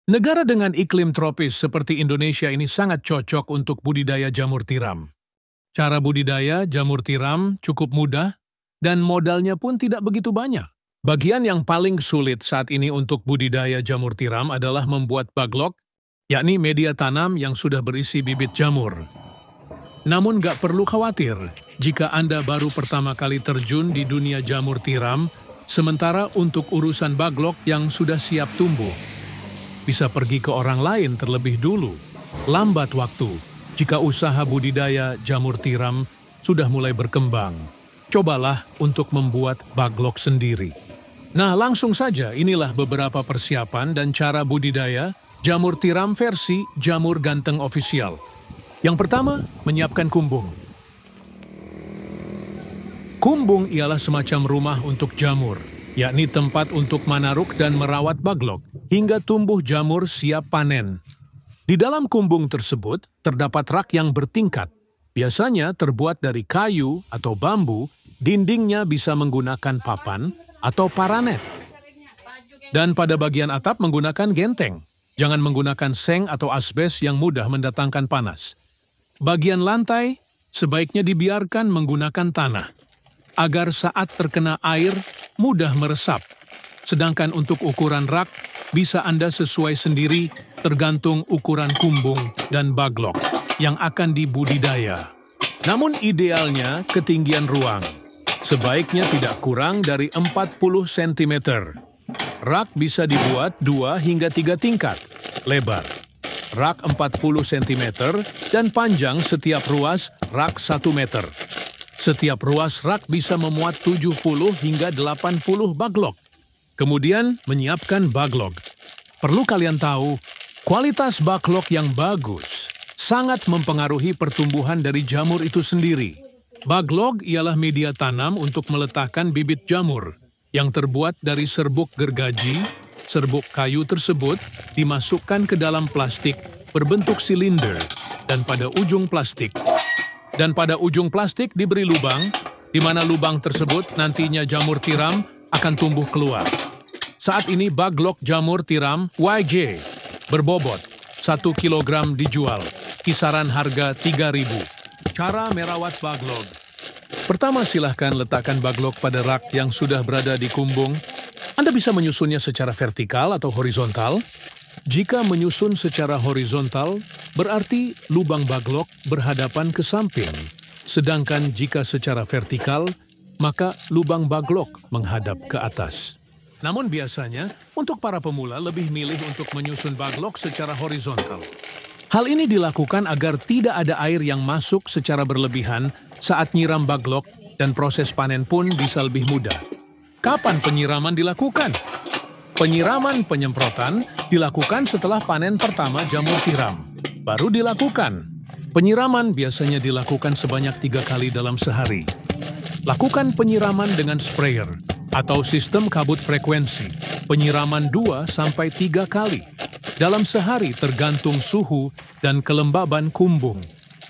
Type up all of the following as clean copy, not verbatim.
Negara dengan iklim tropis seperti Indonesia ini sangat cocok untuk budidaya jamur tiram. Cara budidaya jamur tiram cukup mudah dan modalnya pun tidak begitu banyak. Bagian yang paling sulit saat ini untuk budidaya jamur tiram adalah membuat baglok, yakni media tanam yang sudah berisi bibit jamur. Namun nggak perlu khawatir jika Anda baru pertama kali terjun di dunia jamur tiram, sementara untuk urusan baglok yang sudah siap tumbuh, bisa pergi ke orang lain terlebih dulu. Lambat waktu jika usaha budidaya jamur tiram sudah mulai berkembang. Cobalah untuk membuat baglok sendiri. Nah, langsung saja inilah beberapa persiapan dan cara budidaya jamur tiram versi Jamur Ganteng Official. Yang pertama, menyiapkan kumbung. Kumbung ialah semacam rumah untuk jamur, yakni tempat untuk manaruk dan merawat baglok hingga tumbuh jamur siap panen. Di dalam kumbung tersebut terdapat rak yang bertingkat, biasanya terbuat dari kayu atau bambu, dindingnya bisa menggunakan papan atau paranet. Dan pada bagian atap menggunakan genteng, jangan menggunakan seng atau asbes yang mudah mendatangkan panas. Bagian lantai sebaiknya dibiarkan menggunakan tanah, agar saat terkena air mudah meresap. Sedangkan untuk ukuran rak, bisa Anda sesuai sendiri tergantung ukuran kumbung dan baglok yang akan dibudidaya. Namun idealnya ketinggian ruang sebaiknya tidak kurang dari 40 cm. Rak bisa dibuat 2 hingga 3 tingkat lebar. Rak 40 cm dan panjang setiap ruas rak 1 meter. Setiap ruas rak bisa memuat 70 hingga 80 baglok. Kemudian menyiapkan baglok. Perlu kalian tahu, kualitas baglok yang bagus sangat mempengaruhi pertumbuhan dari jamur itu sendiri. Baglok ialah media tanam untuk meletakkan bibit jamur yang terbuat dari serbuk gergaji. Serbuk kayu tersebut dimasukkan ke dalam plastik berbentuk silinder dan pada ujung plastik diberi lubang, di mana lubang tersebut nantinya jamur tiram akan tumbuh keluar. Saat ini baglok jamur tiram YJ berbobot 1 kg dijual, kisaran harga 3.000. Cara merawat baglok. Pertama, silahkan letakkan baglok pada rak yang sudah berada di kumbung. Anda bisa menyusunnya secara vertikal atau horizontal. Jika menyusun secara horizontal, berarti lubang baglok berhadapan ke samping. Sedangkan jika secara vertikal, maka lubang baglok menghadap ke atas. Namun biasanya, untuk para pemula lebih milih untuk menyusun baglok secara horizontal. Hal ini dilakukan agar tidak ada air yang masuk secara berlebihan saat nyiram baglok dan proses panen pun bisa lebih mudah. Kapan penyiraman dilakukan? Penyiraman penyemprotan dilakukan setelah panen pertama jamur tiram. Baru dilakukan. Penyiraman biasanya dilakukan sebanyak 3 kali dalam sehari. Lakukan penyiraman dengan sprayer atau sistem kabut frekuensi. Penyiraman 2-3 kali dalam sehari tergantung suhu dan kelembaban kumbung.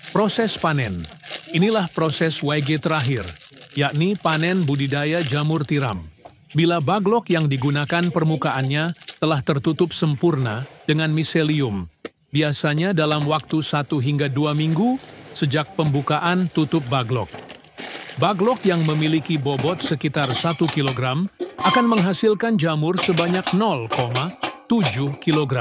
Proses panen. Inilah proses YG terakhir, yakni panen budidaya jamur tiram. Bila baglok yang digunakan permukaannya telah tertutup sempurna dengan miselium, biasanya dalam waktu 1 hingga 2 minggu sejak pembukaan tutup baglok. Baglok yang memiliki bobot sekitar 1 kg akan menghasilkan jamur sebanyak 0,7 kg.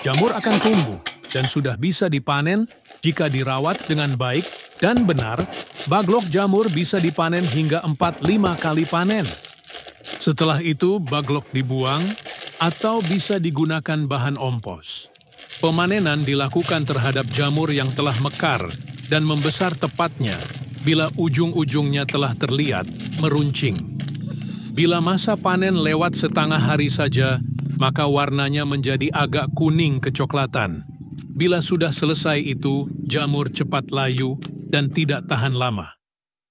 Jamur akan tumbuh dan sudah bisa dipanen jika dirawat dengan baik dan benar. Baglok jamur bisa dipanen hingga 4-5 kali panen. Setelah itu, baglok dibuang atau bisa digunakan bahan ompos. Pemanenan dilakukan terhadap jamur yang telah mekar dan membesar tepatnya bila ujung-ujungnya telah terlihat meruncing. Bila masa panen lewat setengah hari saja, maka warnanya menjadi agak kuning kecoklatan. Bila sudah selesai itu, jamur cepat layu dan tidak tahan lama.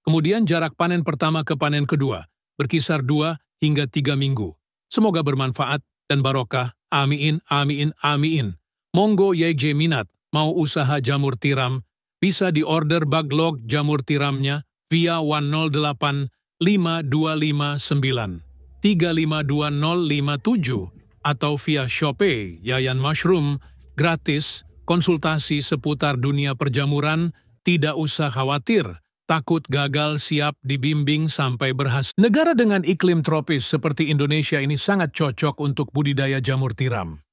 Kemudian jarak panen pertama ke panen kedua berkisar 2 hingga 3 minggu. Semoga bermanfaat dan barokah. Amin, amin, amin. Monggo YJ minat mau usaha jamur tiram, bisa diorder baglok jamur tiramnya via 108 5259 352057 atau via Shopee, Yayan Mushroom, gratis, konsultasi seputar dunia perjamuran, tidak usah khawatir, takut gagal siap dibimbing sampai berhasil. Negara dengan iklim tropis seperti Indonesia ini sangat cocok untuk budidaya jamur tiram.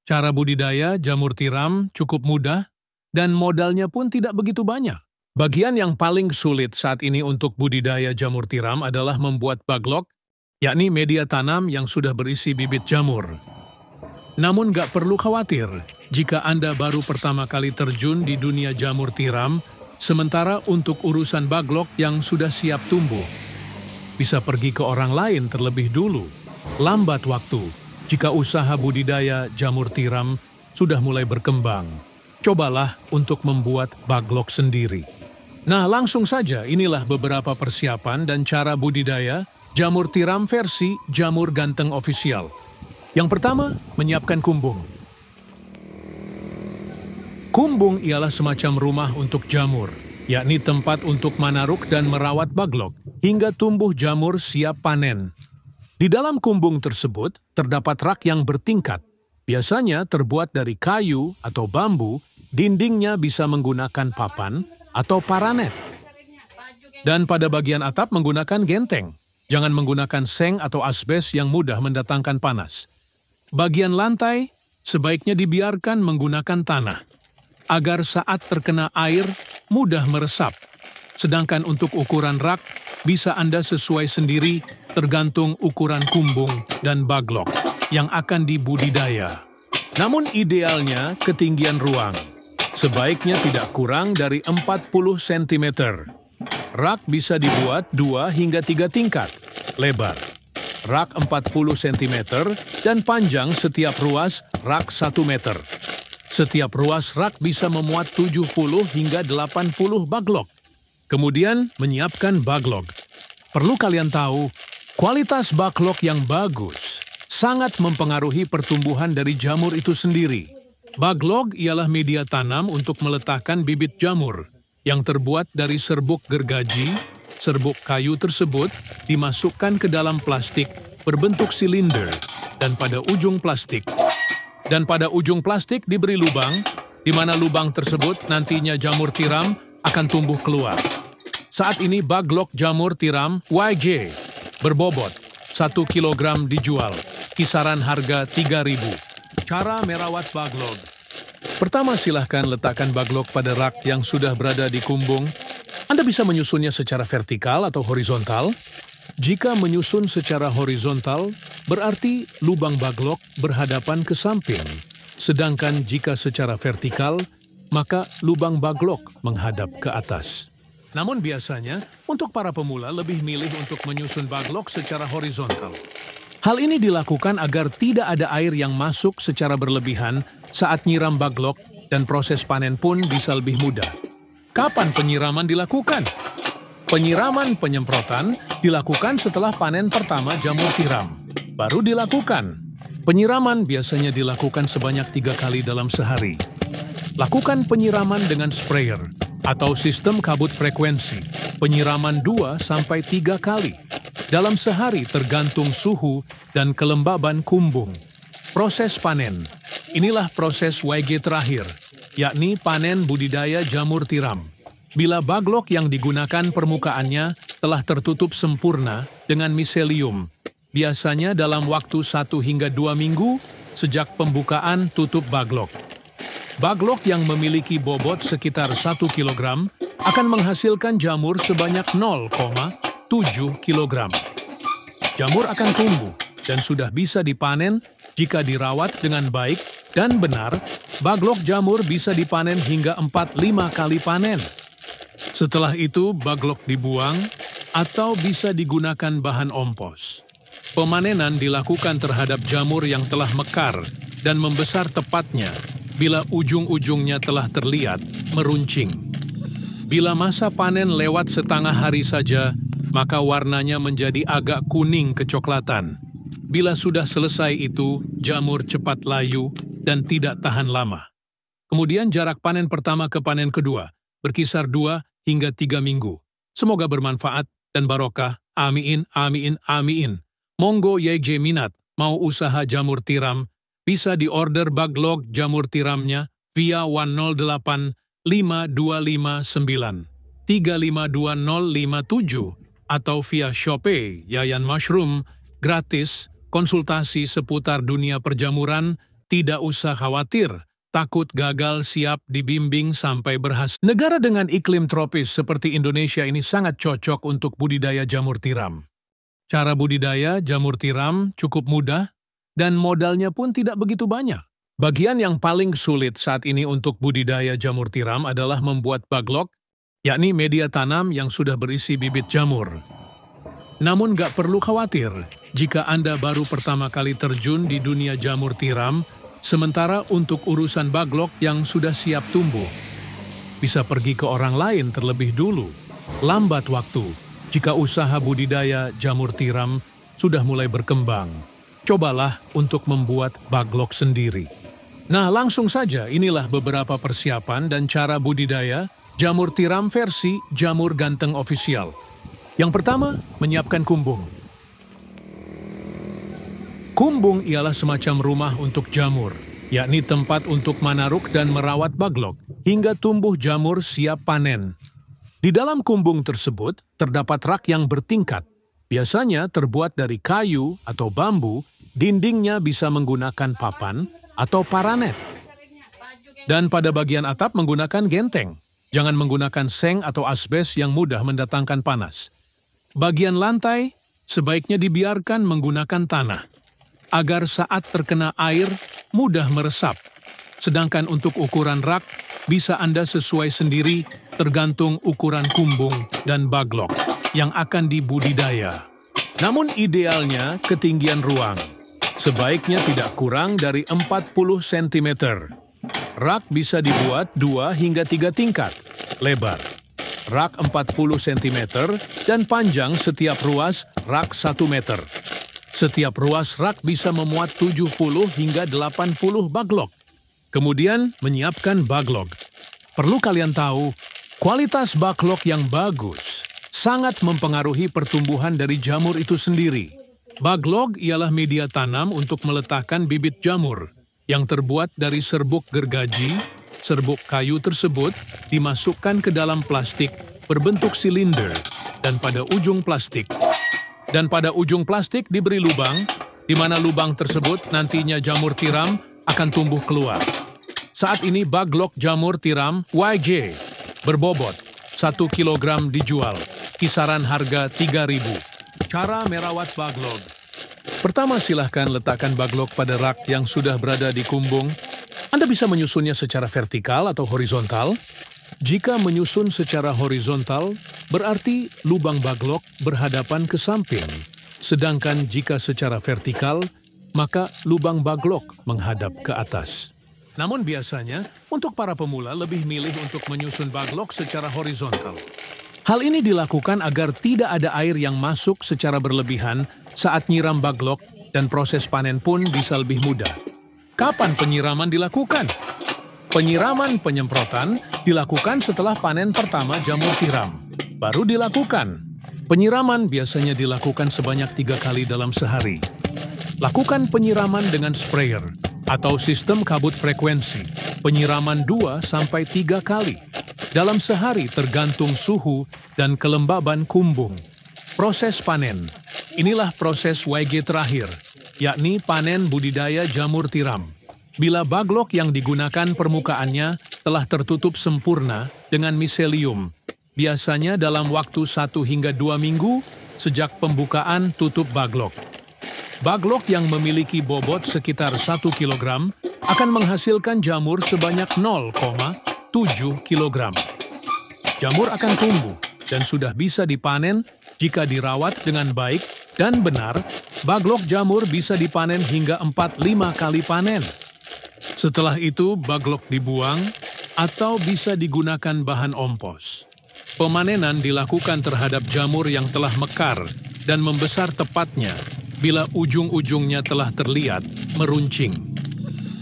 Cara budidaya jamur tiram cukup mudah dan modalnya pun tidak begitu banyak. Bagian yang paling sulit saat ini untuk budidaya jamur tiram adalah membuat baglok, yakni media tanam yang sudah berisi bibit jamur. Namun gak perlu khawatir jika Anda baru pertama kali terjun di dunia jamur tiram, sementara untuk urusan baglok yang sudah siap tumbuh, bisa pergi ke orang lain terlebih dulu. Lambat waktu jika usaha budidaya jamur tiram sudah mulai berkembang. Cobalah untuk membuat baglok sendiri. Nah, langsung saja inilah beberapa persiapan dan cara budidaya jamur tiram versi Jamur Ganteng Official. Yang pertama, menyiapkan kumbung. Kumbung ialah semacam rumah untuk jamur, yakni tempat untuk manaruk dan merawat baglok, hingga tumbuh jamur siap panen. Di dalam kumbung tersebut, terdapat rak yang bertingkat. Biasanya terbuat dari kayu atau bambu, dindingnya bisa menggunakan papan atau paranet. Dan pada bagian atap menggunakan genteng. Jangan menggunakan seng atau asbes yang mudah mendatangkan panas. Bagian lantai sebaiknya dibiarkan menggunakan tanah, agar saat terkena air mudah meresap. Sedangkan untuk ukuran rak, bisa Anda sesuai sendiri tergantung ukuran kumbung dan baglok yang akan dibudidaya. Namun idealnya ketinggian ruang sebaiknya tidak kurang dari 40 cm. Rak bisa dibuat 2 hingga 3 tingkat, lebar. Rak 40 cm dan panjang setiap ruas rak 1 meter. Setiap ruas rak bisa memuat 70 hingga 80 baglok. Kemudian menyiapkan baglok. Perlu kalian tahu, kualitas baglok yang bagus sangat mempengaruhi pertumbuhan dari jamur itu sendiri. Baglok ialah media tanam untuk meletakkan bibit jamur yang terbuat dari serbuk gergaji. Serbuk kayu tersebut dimasukkan ke dalam plastik berbentuk silinder dan pada ujung plastik diberi lubang, di mana lubang tersebut nantinya jamur tiram akan tumbuh keluar. Saat ini baglok jamur tiram YJ berbobot 1 kg dijual, kisaran harga 3.000. Cara merawat baglok. Pertama, silahkan letakkan baglok pada rak yang sudah berada di kumbung. Anda bisa menyusunnya secara vertikal atau horizontal. Jika menyusun secara horizontal, berarti lubang baglok berhadapan ke samping. Sedangkan jika secara vertikal, maka lubang baglok menghadap ke atas. Namun biasanya, untuk para pemula lebih milih untuk menyusun baglok secara horizontal. Hal ini dilakukan agar tidak ada air yang masuk secara berlebihan saat nyiram baglok dan proses panen pun bisa lebih mudah. Kapan penyiraman dilakukan? Penyiraman penyemprotan dilakukan setelah panen pertama jamur tiram. Baru dilakukan. Penyiraman biasanya dilakukan sebanyak 3 kali dalam sehari. Lakukan penyiraman dengan sprayer atau sistem kabut frekuensi. Penyiraman 2-3 kali dalam sehari tergantung suhu dan kelembaban kumbung. Proses panen. Inilah proses YG terakhir, yakni panen budidaya jamur tiram. Bila baglok yang digunakan permukaannya telah tertutup sempurna dengan miselium, biasanya dalam waktu 1 hingga 2 minggu sejak pembukaan tutup baglok. Baglok yang memiliki bobot sekitar 1 kg akan menghasilkan jamur sebanyak 0,7 kg. Jamur akan tumbuh dan sudah bisa dipanen jika dirawat dengan baik dan benar. Baglok jamur bisa dipanen hingga 4-5 kali panen. Setelah itu baglok dibuang atau bisa digunakan bahan ompos. Pemanenan dilakukan terhadap jamur yang telah mekar dan membesar tepatnya bila ujung-ujungnya telah terlihat meruncing. Bila masa panen lewat setengah hari saja, maka warnanya menjadi agak kuning kecoklatan. Bila sudah selesai itu, jamur cepat layu dan tidak tahan lama. Kemudian jarak panen pertama ke panen kedua berkisar 2 hingga 3 minggu. Semoga bermanfaat dan barokah. Amin, amin, amin. Monggo YJ minat mau usaha jamur tiram, bisa diorder Baglok jamur tiramnya via 108 5259 352057 atau via Shopee Yayan Mushroom, gratis, konsultasi seputar dunia perjamuran, tidak usah khawatir, takut gagal siap dibimbing sampai berhasil. Negara dengan iklim tropis seperti Indonesia ini sangat cocok untuk budidaya jamur tiram. Cara budidaya jamur tiram cukup mudah dan modalnya pun tidak begitu banyak. Bagian yang paling sulit saat ini untuk budidaya jamur tiram adalah membuat baglok, yakni media tanam yang sudah berisi bibit jamur. Namun gak perlu khawatir jika Anda baru pertama kali terjun di dunia jamur tiram, sementara untuk urusan baglok yang sudah siap tumbuh, bisa pergi ke orang lain terlebih dulu. Lambat waktu jika usaha budidaya jamur tiram sudah mulai berkembang. Cobalah untuk membuat baglok sendiri. Nah, langsung saja inilah beberapa persiapan dan cara budidaya jamur tiram versi Jamur Ganteng Official. Yang pertama, menyiapkan kumbung. Kumbung ialah semacam rumah untuk jamur, yakni tempat untuk manaruk dan merawat baglok hingga tumbuh jamur siap panen. Di dalam kumbung tersebut terdapat rak yang bertingkat, biasanya terbuat dari kayu atau bambu, dindingnya bisa menggunakan papan atau paranet. Dan pada bagian atap menggunakan genteng, jangan menggunakan seng atau asbes yang mudah mendatangkan panas. Bagian lantai sebaiknya dibiarkan menggunakan tanah, agar saat terkena air mudah meresap. Sedangkan untuk ukuran rak, bisa Anda sesuai sendiri tergantung ukuran kumbung dan baglok yang akan dibudidaya. Namun idealnya ketinggian ruang sebaiknya tidak kurang dari 40 cm. Rak bisa dibuat 2 hingga 3 tingkat lebar. Rak 40 cm dan panjang setiap ruas rak 1 meter. Setiap ruas rak bisa memuat 70 hingga 80 baglok. Kemudian menyiapkan baglok. Perlu kalian tahu, kualitas baglok yang bagus sangat mempengaruhi pertumbuhan dari jamur itu sendiri. Baglok ialah media tanam untuk meletakkan bibit jamur yang terbuat dari serbuk gergaji. Serbuk kayu tersebut dimasukkan ke dalam plastik berbentuk silinder dan pada ujung plastik diberi lubang, di mana lubang tersebut nantinya jamur tiram akan tumbuh keluar. Saat ini baglok jamur tiram YJ berbobot 1 kg dijual, kisaran harga 3.000. Cara merawat baglok. Pertama, silahkan letakkan baglok pada rak yang sudah berada di kumbung. Anda bisa menyusunnya secara vertikal atau horizontal. Jika menyusun secara horizontal, berarti lubang baglok berhadapan ke samping. Sedangkan jika secara vertikal, maka lubang baglok menghadap ke atas. Namun biasanya, untuk para pemula lebih milih untuk menyusun baglok secara horizontal. Hal ini dilakukan agar tidak ada air yang masuk secara berlebihan saat nyiram baglok dan proses panen pun bisa lebih mudah. Kapan penyiraman dilakukan? Penyiraman penyemprotan dilakukan setelah panen pertama jamur tiram. Baru dilakukan. Penyiraman biasanya dilakukan sebanyak 3 kali dalam sehari. Lakukan penyiraman dengan sprayer atau sistem kabut frekuensi, penyiraman 2-3 kali dalam sehari tergantung suhu dan kelembaban kumbung. Proses panen. Inilah proses YG terakhir, yakni panen budidaya jamur tiram. Bila baglok yang digunakan permukaannya telah tertutup sempurna dengan miselium, biasanya dalam waktu 1 hingga 2 minggu sejak pembukaan tutup baglok. Baglok yang memiliki bobot sekitar 1 kg akan menghasilkan jamur sebanyak 0,7 kg. Jamur akan tumbuh dan sudah bisa dipanen jika dirawat dengan baik dan benar. Baglok jamur bisa dipanen hingga 4-5 kali panen. Setelah itu baglok dibuang atau bisa digunakan bahan ompos. Pemanenan dilakukan terhadap jamur yang telah mekar dan membesar tepatnya bila ujung-ujungnya telah terlihat meruncing.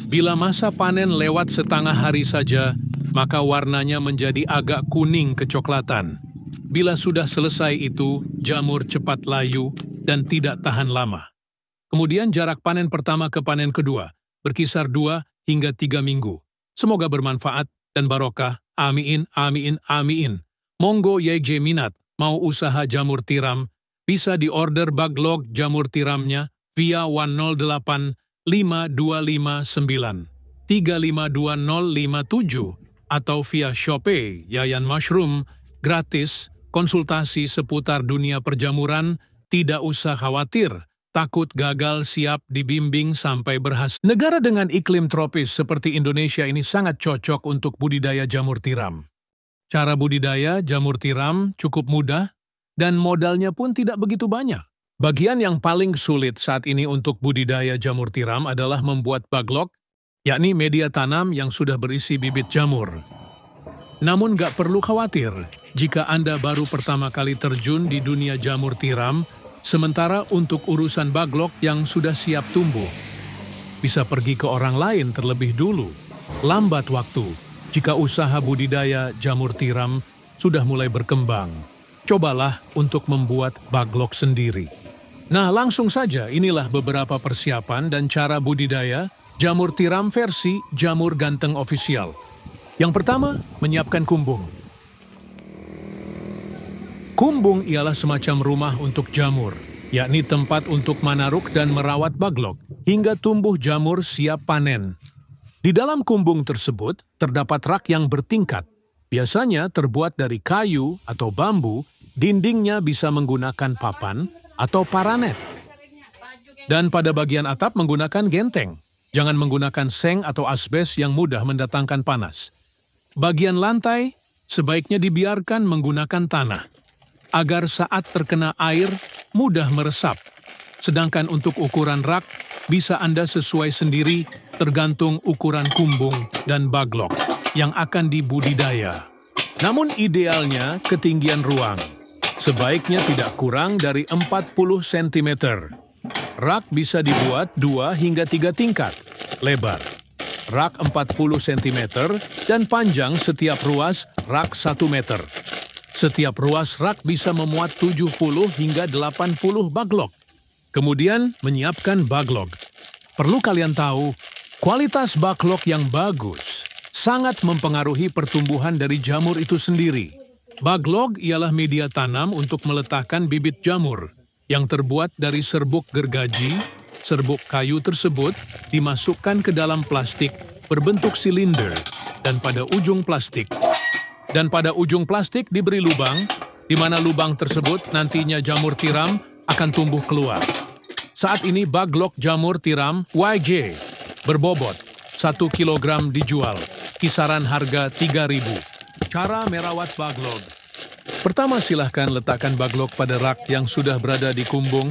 Bila masa panen lewat setengah hari saja, maka warnanya menjadi agak kuning kecoklatan. Bila sudah selesai itu, jamur cepat layu dan tidak tahan lama. Kemudian jarak panen pertama ke panen kedua berkisar 2 hingga 3 minggu. Semoga bermanfaat dan barokah. Amin, amin, amin. Monggo YJ minat mau usaha jamur tiram, bisa diorder Baglok jamur tiramnya via 108 5259 352057 atau via Shopee Yayan Mushroom, gratis, konsultasi seputar dunia perjamuran, tidak usah khawatir, takut gagal siap dibimbing sampai berhasil. Negara dengan iklim tropis seperti Indonesia ini sangat cocok untuk budidaya jamur tiram. Cara budidaya jamur tiram cukup mudah dan modalnya pun tidak begitu banyak. Bagian yang paling sulit saat ini untuk budidaya jamur tiram adalah membuat baglok, yakni media tanam yang sudah berisi bibit jamur. Namun gak perlu khawatir jika Anda baru pertama kali terjun di dunia jamur tiram, sementara untuk urusan baglok yang sudah siap tumbuh, bisa pergi ke orang lain terlebih dulu. Lambat waktu jika usaha budidaya jamur tiram sudah mulai berkembang. Cobalah untuk membuat baglok sendiri. Nah, langsung saja inilah beberapa persiapan dan cara budidaya jamur tiram versi Jamur Ganteng Official. Yang pertama, menyiapkan kumbung. Kumbung ialah semacam rumah untuk jamur, yakni tempat untuk manaruk dan merawat baglok hingga tumbuh jamur siap panen. Di dalam kumbung tersebut terdapat rak yang bertingkat, biasanya terbuat dari kayu atau bambu, dindingnya bisa menggunakan papan atau paranet. Dan pada bagian atap menggunakan genteng, jangan menggunakan seng atau asbes yang mudah mendatangkan panas. Bagian lantai sebaiknya dibiarkan menggunakan tanah, agar saat terkena air mudah meresap. Sedangkan untuk ukuran rak, bisa Anda sesuai sendiri tergantung ukuran kumbung dan baglok yang akan dibudidaya. Namun idealnya ketinggian ruang, sebaiknya tidak kurang dari 40 cm. Rak bisa dibuat 2 hingga 3 tingkat, lebar. Rak 40 cm dan panjang setiap ruas rak 1 meter. Setiap ruas rak bisa memuat 70 hingga 80 baglok. Kemudian menyiapkan baglok. Perlu kalian tahu, kualitas baglok yang bagus sangat mempengaruhi pertumbuhan dari jamur itu sendiri. Baglok ialah media tanam untuk meletakkan bibit jamur yang terbuat dari serbuk gergaji. Serbuk kayu tersebut dimasukkan ke dalam plastik berbentuk silinder dan pada ujung plastik diberi lubang, di mana lubang tersebut nantinya jamur tiram akan tumbuh keluar. Saat ini baglok jamur tiram YJ berbobot 1 kg dijual, kisaran harga 3.000. Cara merawat baglok. Pertama, silahkan letakkan baglok pada rak yang sudah berada di kumbung.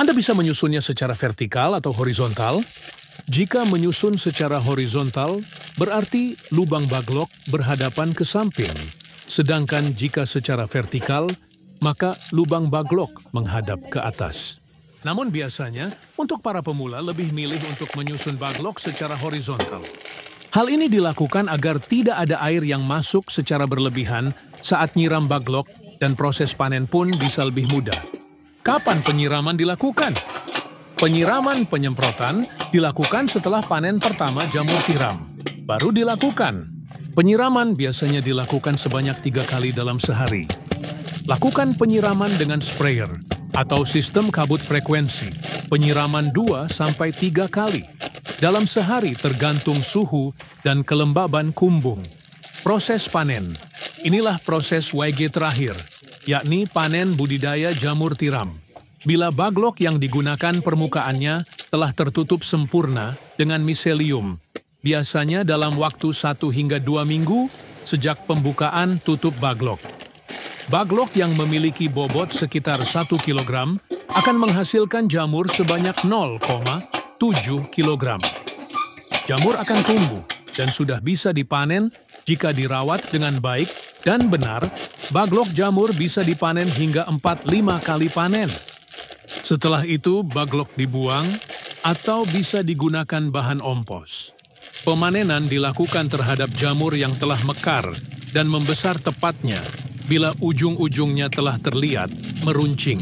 Anda bisa menyusunnya secara vertikal atau horizontal. Jika menyusun secara horizontal, berarti lubang baglok berhadapan ke samping. Sedangkan jika secara vertikal, maka lubang baglok menghadap ke atas. Namun biasanya, untuk para pemula lebih milih untuk menyusun baglok secara horizontal. Hal ini dilakukan agar tidak ada air yang masuk secara berlebihan saat nyiram baglok dan proses panen pun bisa lebih mudah. Kapan penyiraman dilakukan? Penyiraman penyemprotan dilakukan setelah panen pertama jamur tiram. Baru dilakukan. Penyiraman biasanya dilakukan sebanyak 3 kali dalam sehari. Lakukan penyiraman dengan sprayer atau sistem kabut frekuensi. Penyiraman 2-3 kali dalam sehari tergantung suhu dan kelembaban kumbung. Proses panen. Inilah proses YG terakhir, yakni panen budidaya jamur tiram. Bila baglok yang digunakan permukaannya telah tertutup sempurna dengan miselium, biasanya dalam waktu 1 hingga 2 minggu sejak pembukaan tutup baglok. Baglok yang memiliki bobot sekitar 1 kg akan menghasilkan jamur sebanyak 0,7 kg. Jamur akan tumbuh dan sudah bisa dipanen jika dirawat dengan baik dan benar. Baglok jamur bisa dipanen hingga 4-5 kali panen. Setelah itu, baglok dibuang atau bisa digunakan bahan ompos. Pemanenan dilakukan terhadap jamur yang telah mekar dan membesar tepatnya bila ujung-ujungnya telah terlihat meruncing.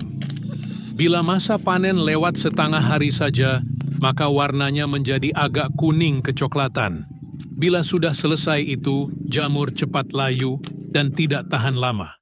Bila masa panen lewat setengah hari saja, maka warnanya menjadi agak kuning kecoklatan. Bila sudah selesai itu, jamur cepat layu dan tidak tahan lama.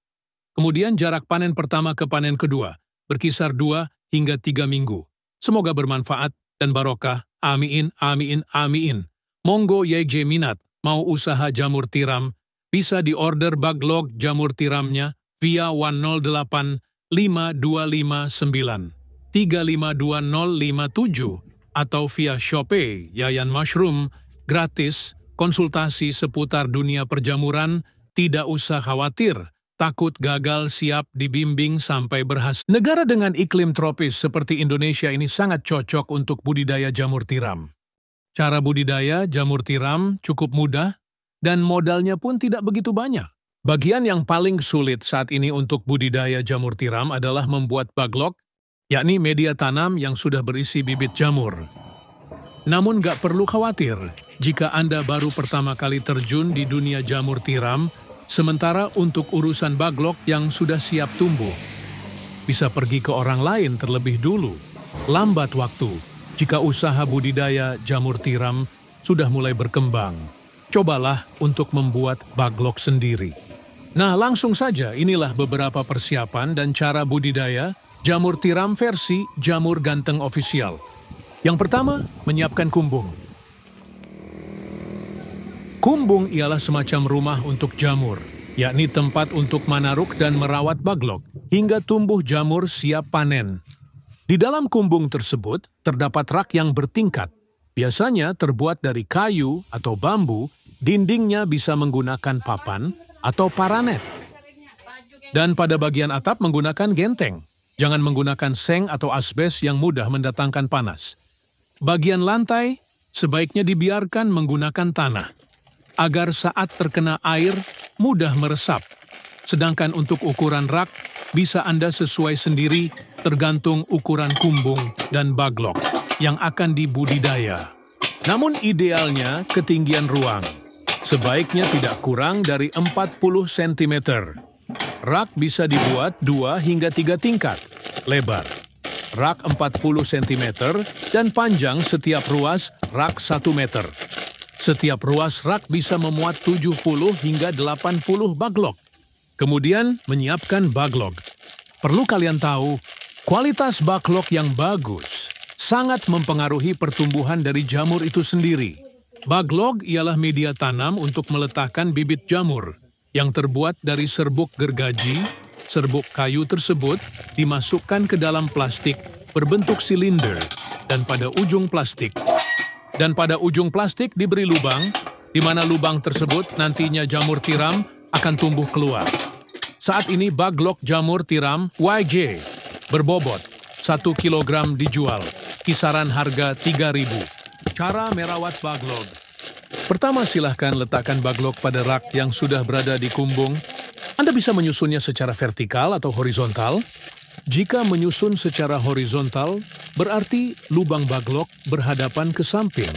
Kemudian jarak panen pertama ke panen kedua, berkisar 2 hingga 3 minggu. Semoga bermanfaat dan barokah. Amin, amin, amin. Monggo YJ minat, mau usaha jamur tiram, bisa diorder baglog jamur tiramnya via 108 5259 352057 atau via Shopee Yayan Mushroom, gratis, konsultasi seputar dunia perjamuran, tidak usah khawatir, takut gagal siap dibimbing sampai berhasil. Negara dengan iklim tropis seperti Indonesia ini sangat cocok untuk budidaya jamur tiram. Cara budidaya jamur tiram cukup mudah dan modalnya pun tidak begitu banyak. Bagian yang paling sulit saat ini untuk budidaya jamur tiram adalah membuat baglok, yakni media tanam yang sudah berisi bibit jamur. Namun gak perlu khawatir jika Anda baru pertama kali terjun di dunia jamur tiram, sementara untuk urusan baglok yang sudah siap tumbuh, bisa pergi ke orang lain terlebih dulu. Lambat waktu jika usaha budidaya jamur tiram sudah mulai berkembang. Cobalah untuk membuat baglok sendiri. Nah, langsung saja inilah beberapa persiapan dan cara budidaya jamur tiram versi Jamur Ganteng Official. Yang pertama, menyiapkan kumbung. Kumbung ialah semacam rumah untuk jamur, yakni tempat untuk manaruk dan merawat baglok, hingga tumbuh jamur siap panen. Di dalam kumbung tersebut, terdapat rak yang bertingkat. Biasanya terbuat dari kayu atau bambu, dindingnya bisa menggunakan papan atau paranet. Dan pada bagian atap menggunakan genteng. Jangan menggunakan seng atau asbes yang mudah mendatangkan panas. Bagian lantai sebaiknya dibiarkan menggunakan tanah, agar saat terkena air mudah meresap. Sedangkan untuk ukuran rak, bisa Anda sesuai sendiri tergantung ukuran kumbung dan baglok yang akan dibudidaya. Namun idealnya ketinggian ruang sebaiknya tidak kurang dari 40 cm. Rak bisa dibuat 2 hingga 3 tingkat, lebar. Rak 40 cm dan panjang setiap ruas rak 1 meter. Setiap ruas rak bisa memuat 70 hingga 80 baglok. Kemudian menyiapkan baglok. Perlu kalian tahu, kualitas baglok yang bagus sangat mempengaruhi pertumbuhan dari jamur itu sendiri. Baglok ialah media tanam untuk meletakkan bibit jamur yang terbuat dari serbuk gergaji. Serbuk kayu tersebut dimasukkan ke dalam plastik berbentuk silinder dan pada ujung plastik diberi lubang, di mana lubang tersebut nantinya jamur tiram akan tumbuh keluar. Saat ini baglok jamur tiram YJ berbobot 1 kg dijual, kisaran harga 3.000. Cara merawat baglok. Pertama, silahkan letakkan baglok pada rak yang sudah berada di kumbung. Anda bisa menyusunnya secara vertikal atau horizontal. Jika menyusun secara horizontal, berarti lubang baglok berhadapan ke samping.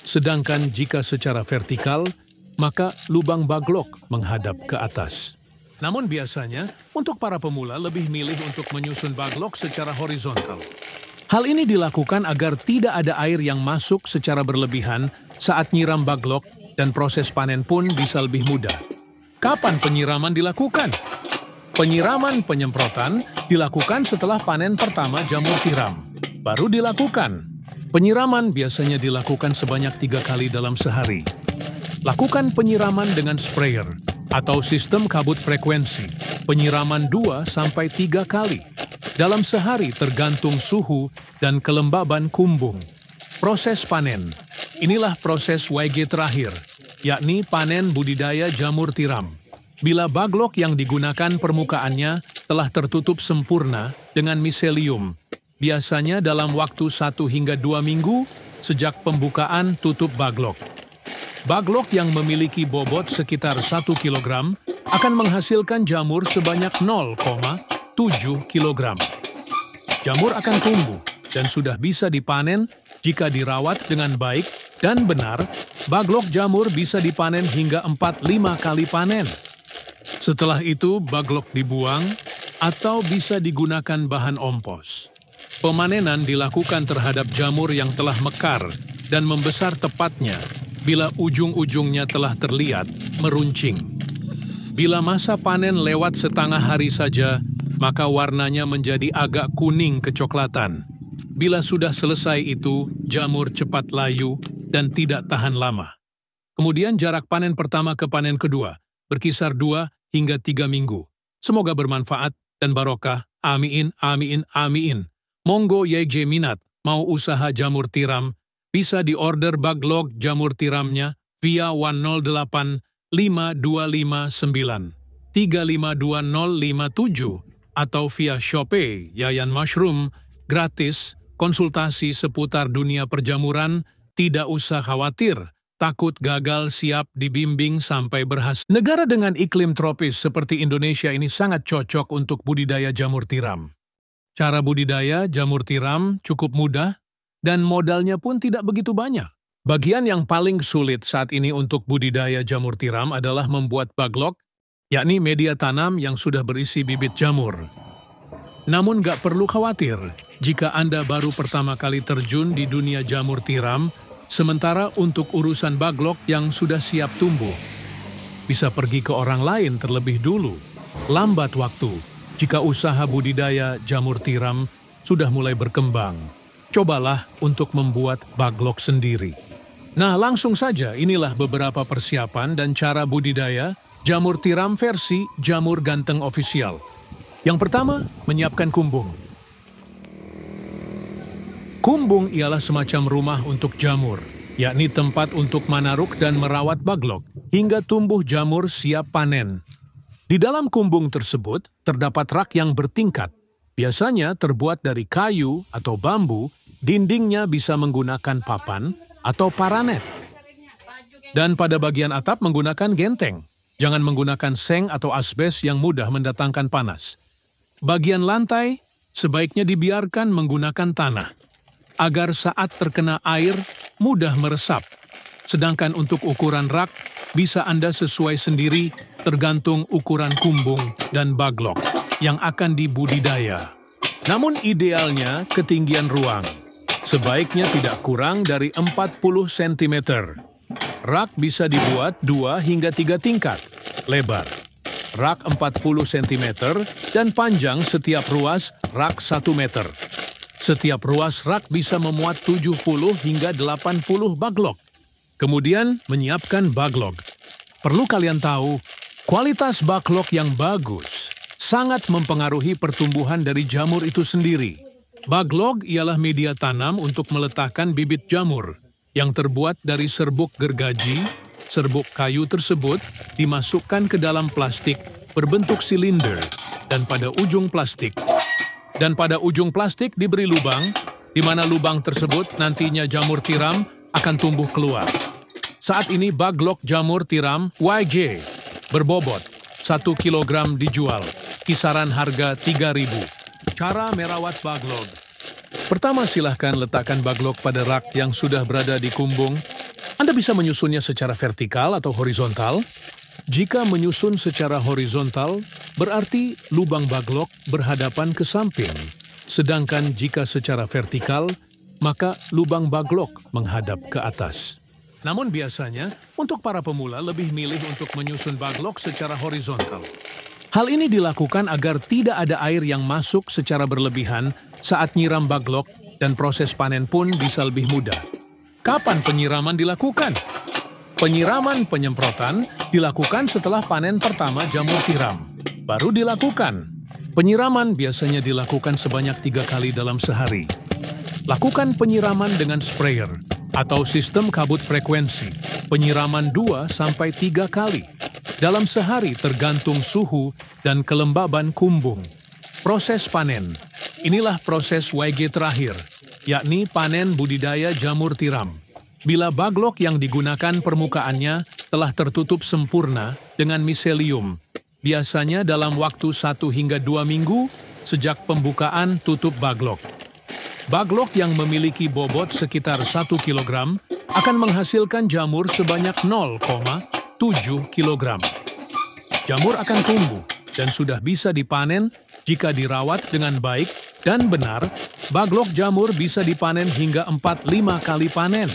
Sedangkan jika secara vertikal, maka lubang baglok menghadap ke atas. Namun biasanya, untuk para pemula lebih milih untuk menyusun baglok secara horizontal. Hal ini dilakukan agar tidak ada air yang masuk secara berlebihan saat nyiram baglok dan proses panen pun bisa lebih mudah. Kapan penyiraman dilakukan? Penyiraman penyemprotan dilakukan setelah panen pertama jamur tiram. Baru dilakukan. Penyiraman biasanya dilakukan sebanyak 3 kali dalam sehari. Lakukan penyiraman dengan sprayer atau sistem kabut frekuensi. Penyiraman 2-3 kali dalam sehari tergantung suhu dan kelembaban kumbung. Proses panen. Inilah proses YG terakhir, yakni panen budidaya jamur tiram. Bila baglok yang digunakan permukaannya telah tertutup sempurna dengan miselium, biasanya dalam waktu 1 hingga 2 minggu sejak pembukaan tutup baglok. Baglok yang memiliki bobot sekitar 1 kg akan menghasilkan jamur sebanyak 0,7 kg. Jamur akan tumbuh dan sudah bisa dipanen jika dirawat dengan baik dan benar. Baglok jamur bisa dipanen hingga 4-5 kali panen. Setelah itu baglok dibuang atau bisa digunakan bahan ompos. Pemanenan dilakukan terhadap jamur yang telah mekar dan membesar tepatnya bila ujung-ujungnya telah terlihat meruncing. Bila masa panen lewat setengah hari saja, maka warnanya menjadi agak kuning kecoklatan. Bila sudah selesai itu, jamur cepat layu dan tidak tahan lama. Kemudian jarak panen pertama ke panen kedua berkisar 2 hingga 3 minggu. Semoga bermanfaat dan barokah. Amin, amin, amin. Monggo YJ minat mau usaha jamur tiram, bisa diorder baglog jamur tiramnya via 108 5259 352057 atau via Shopee Yayan Mushroom, gratis, konsultasi seputar dunia perjamuran, tidak usah khawatir, takut gagal siap dibimbing sampai berhasil. Negara dengan iklim tropis seperti Indonesia ini sangat cocok untuk budidaya jamur tiram. Cara budidaya jamur tiram cukup mudah dan modalnya pun tidak begitu banyak. Bagian yang paling sulit saat ini untuk budidaya jamur tiram adalah membuat baglok, yakni media tanam yang sudah berisi bibit jamur. Namun gak perlu khawatir jika Anda baru pertama kali terjun di dunia jamur tiram, sementara untuk urusan baglok yang sudah siap tumbuh, bisa pergi ke orang lain terlebih dulu. Lambat waktu jika usaha budidaya jamur tiram sudah mulai berkembang. Cobalah untuk membuat baglok sendiri. Nah, langsung saja inilah beberapa persiapan dan cara budidaya jamur tiram versi Jamur Ganteng Official. Yang pertama, menyiapkan kumbung. Kumbung ialah semacam rumah untuk jamur, yakni tempat untuk manaruk dan merawat baglok hingga tumbuh jamur siap panen. Di dalam kumbung tersebut terdapat rak yang bertingkat, biasanya terbuat dari kayu atau bambu, dindingnya bisa menggunakan papan atau paranet. Dan pada bagian atap menggunakan genteng, jangan menggunakan seng atau asbes yang mudah mendatangkan panas. Bagian lantai sebaiknya dibiarkan menggunakan tanah, agar saat terkena air mudah meresap. Sedangkan untuk ukuran rak, bisa Anda sesuai sendiri tergantung ukuran kumbung dan baglok yang akan dibudidaya. Namun idealnya ketinggian ruang sebaiknya tidak kurang dari 40 cm. Rak bisa dibuat 2 hingga 3 tingkat lebar. Rak 40 cm dan panjang setiap ruas rak 1 meter. Setiap ruas rak bisa memuat 70 hingga 80 baglok. Kemudian menyiapkan baglok. Perlu kalian tahu, kualitas baglok yang bagus sangat mempengaruhi pertumbuhan dari jamur itu sendiri. Baglok ialah media tanam untuk meletakkan bibit jamur yang terbuat dari serbuk gergaji. Serbuk kayu tersebut dimasukkan ke dalam plastik berbentuk silinder dan pada ujung plastik diberi lubang, di mana lubang tersebut nantinya jamur tiram akan tumbuh keluar. Saat ini baglok jamur tiram YJ berbobot 1 kg dijual, kisaran harga 3.000. Cara merawat baglok. Pertama, silahkan letakkan baglok pada rak yang sudah berada di kumbung. Anda bisa menyusunnya secara vertikal atau horizontal. Jika menyusun secara horizontal, berarti lubang baglok berhadapan ke samping. Sedangkan jika secara vertikal, maka lubang baglok menghadap ke atas. Namun biasanya, untuk para pemula lebih milih untuk menyusun baglok secara horizontal. Hal ini dilakukan agar tidak ada air yang masuk secara berlebihan saat nyiram baglok dan proses panen pun bisa lebih mudah. Kapan penyiraman dilakukan? Penyiraman penyemprotan dilakukan setelah panen pertama jamur tiram. Baru dilakukan. Penyiraman biasanya dilakukan sebanyak 3 kali dalam sehari. Lakukan penyiraman dengan sprayer atau sistem kabut frekuensi, penyiraman 2-3 kali dalam sehari tergantung suhu dan kelembaban kumbung. Proses panen. Inilah proses YG terakhir, yakni panen budidaya jamur tiram. Bila baglok yang digunakan permukaannya telah tertutup sempurna dengan miselium, biasanya dalam waktu 1 hingga 2 minggu sejak pembukaan tutup baglok. Baglok yang memiliki bobot sekitar 1 kg akan menghasilkan jamur sebanyak 0,7 kg. Jamur akan tumbuh dan sudah bisa dipanen jika dirawat dengan baik dan benar Baglok jamur bisa dipanen hingga 4-5 kali panen.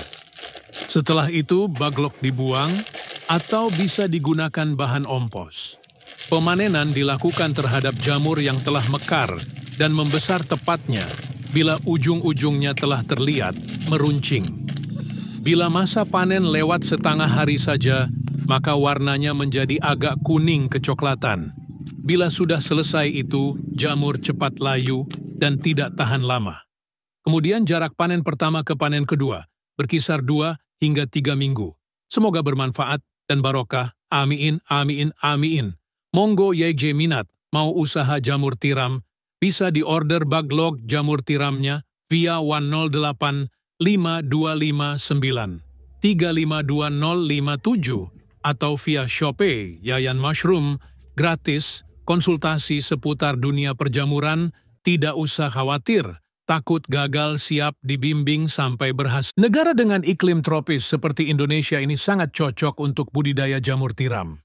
Setelah itu, baglok dibuang atau bisa digunakan bahan ompos. Pemanenan dilakukan terhadap jamur yang telah mekar dan membesar tepatnya bila ujung-ujungnya telah terlihat meruncing. Bila masa panen lewat setengah hari saja, maka warnanya menjadi agak kuning kecoklatan. Bila sudah selesai itu, jamur cepat layu dan tidak tahan lama. Kemudian jarak panen pertama ke panen kedua berkisar 2 hingga 3 minggu. Semoga bermanfaat dan barokah. Amin, amin, amin. Monggo YJ minat mau usaha jamur tiram, bisa diorder baglok jamur tiramnya via 108 5259 352057 atau via Shopee Yayan Mushroom, gratis, konsultasi seputar dunia perjamuran, tidak usah khawatir, takut gagal siap dibimbing sampai berhasil. Negara dengan iklim tropis seperti Indonesia ini sangat cocok untuk budidaya jamur tiram.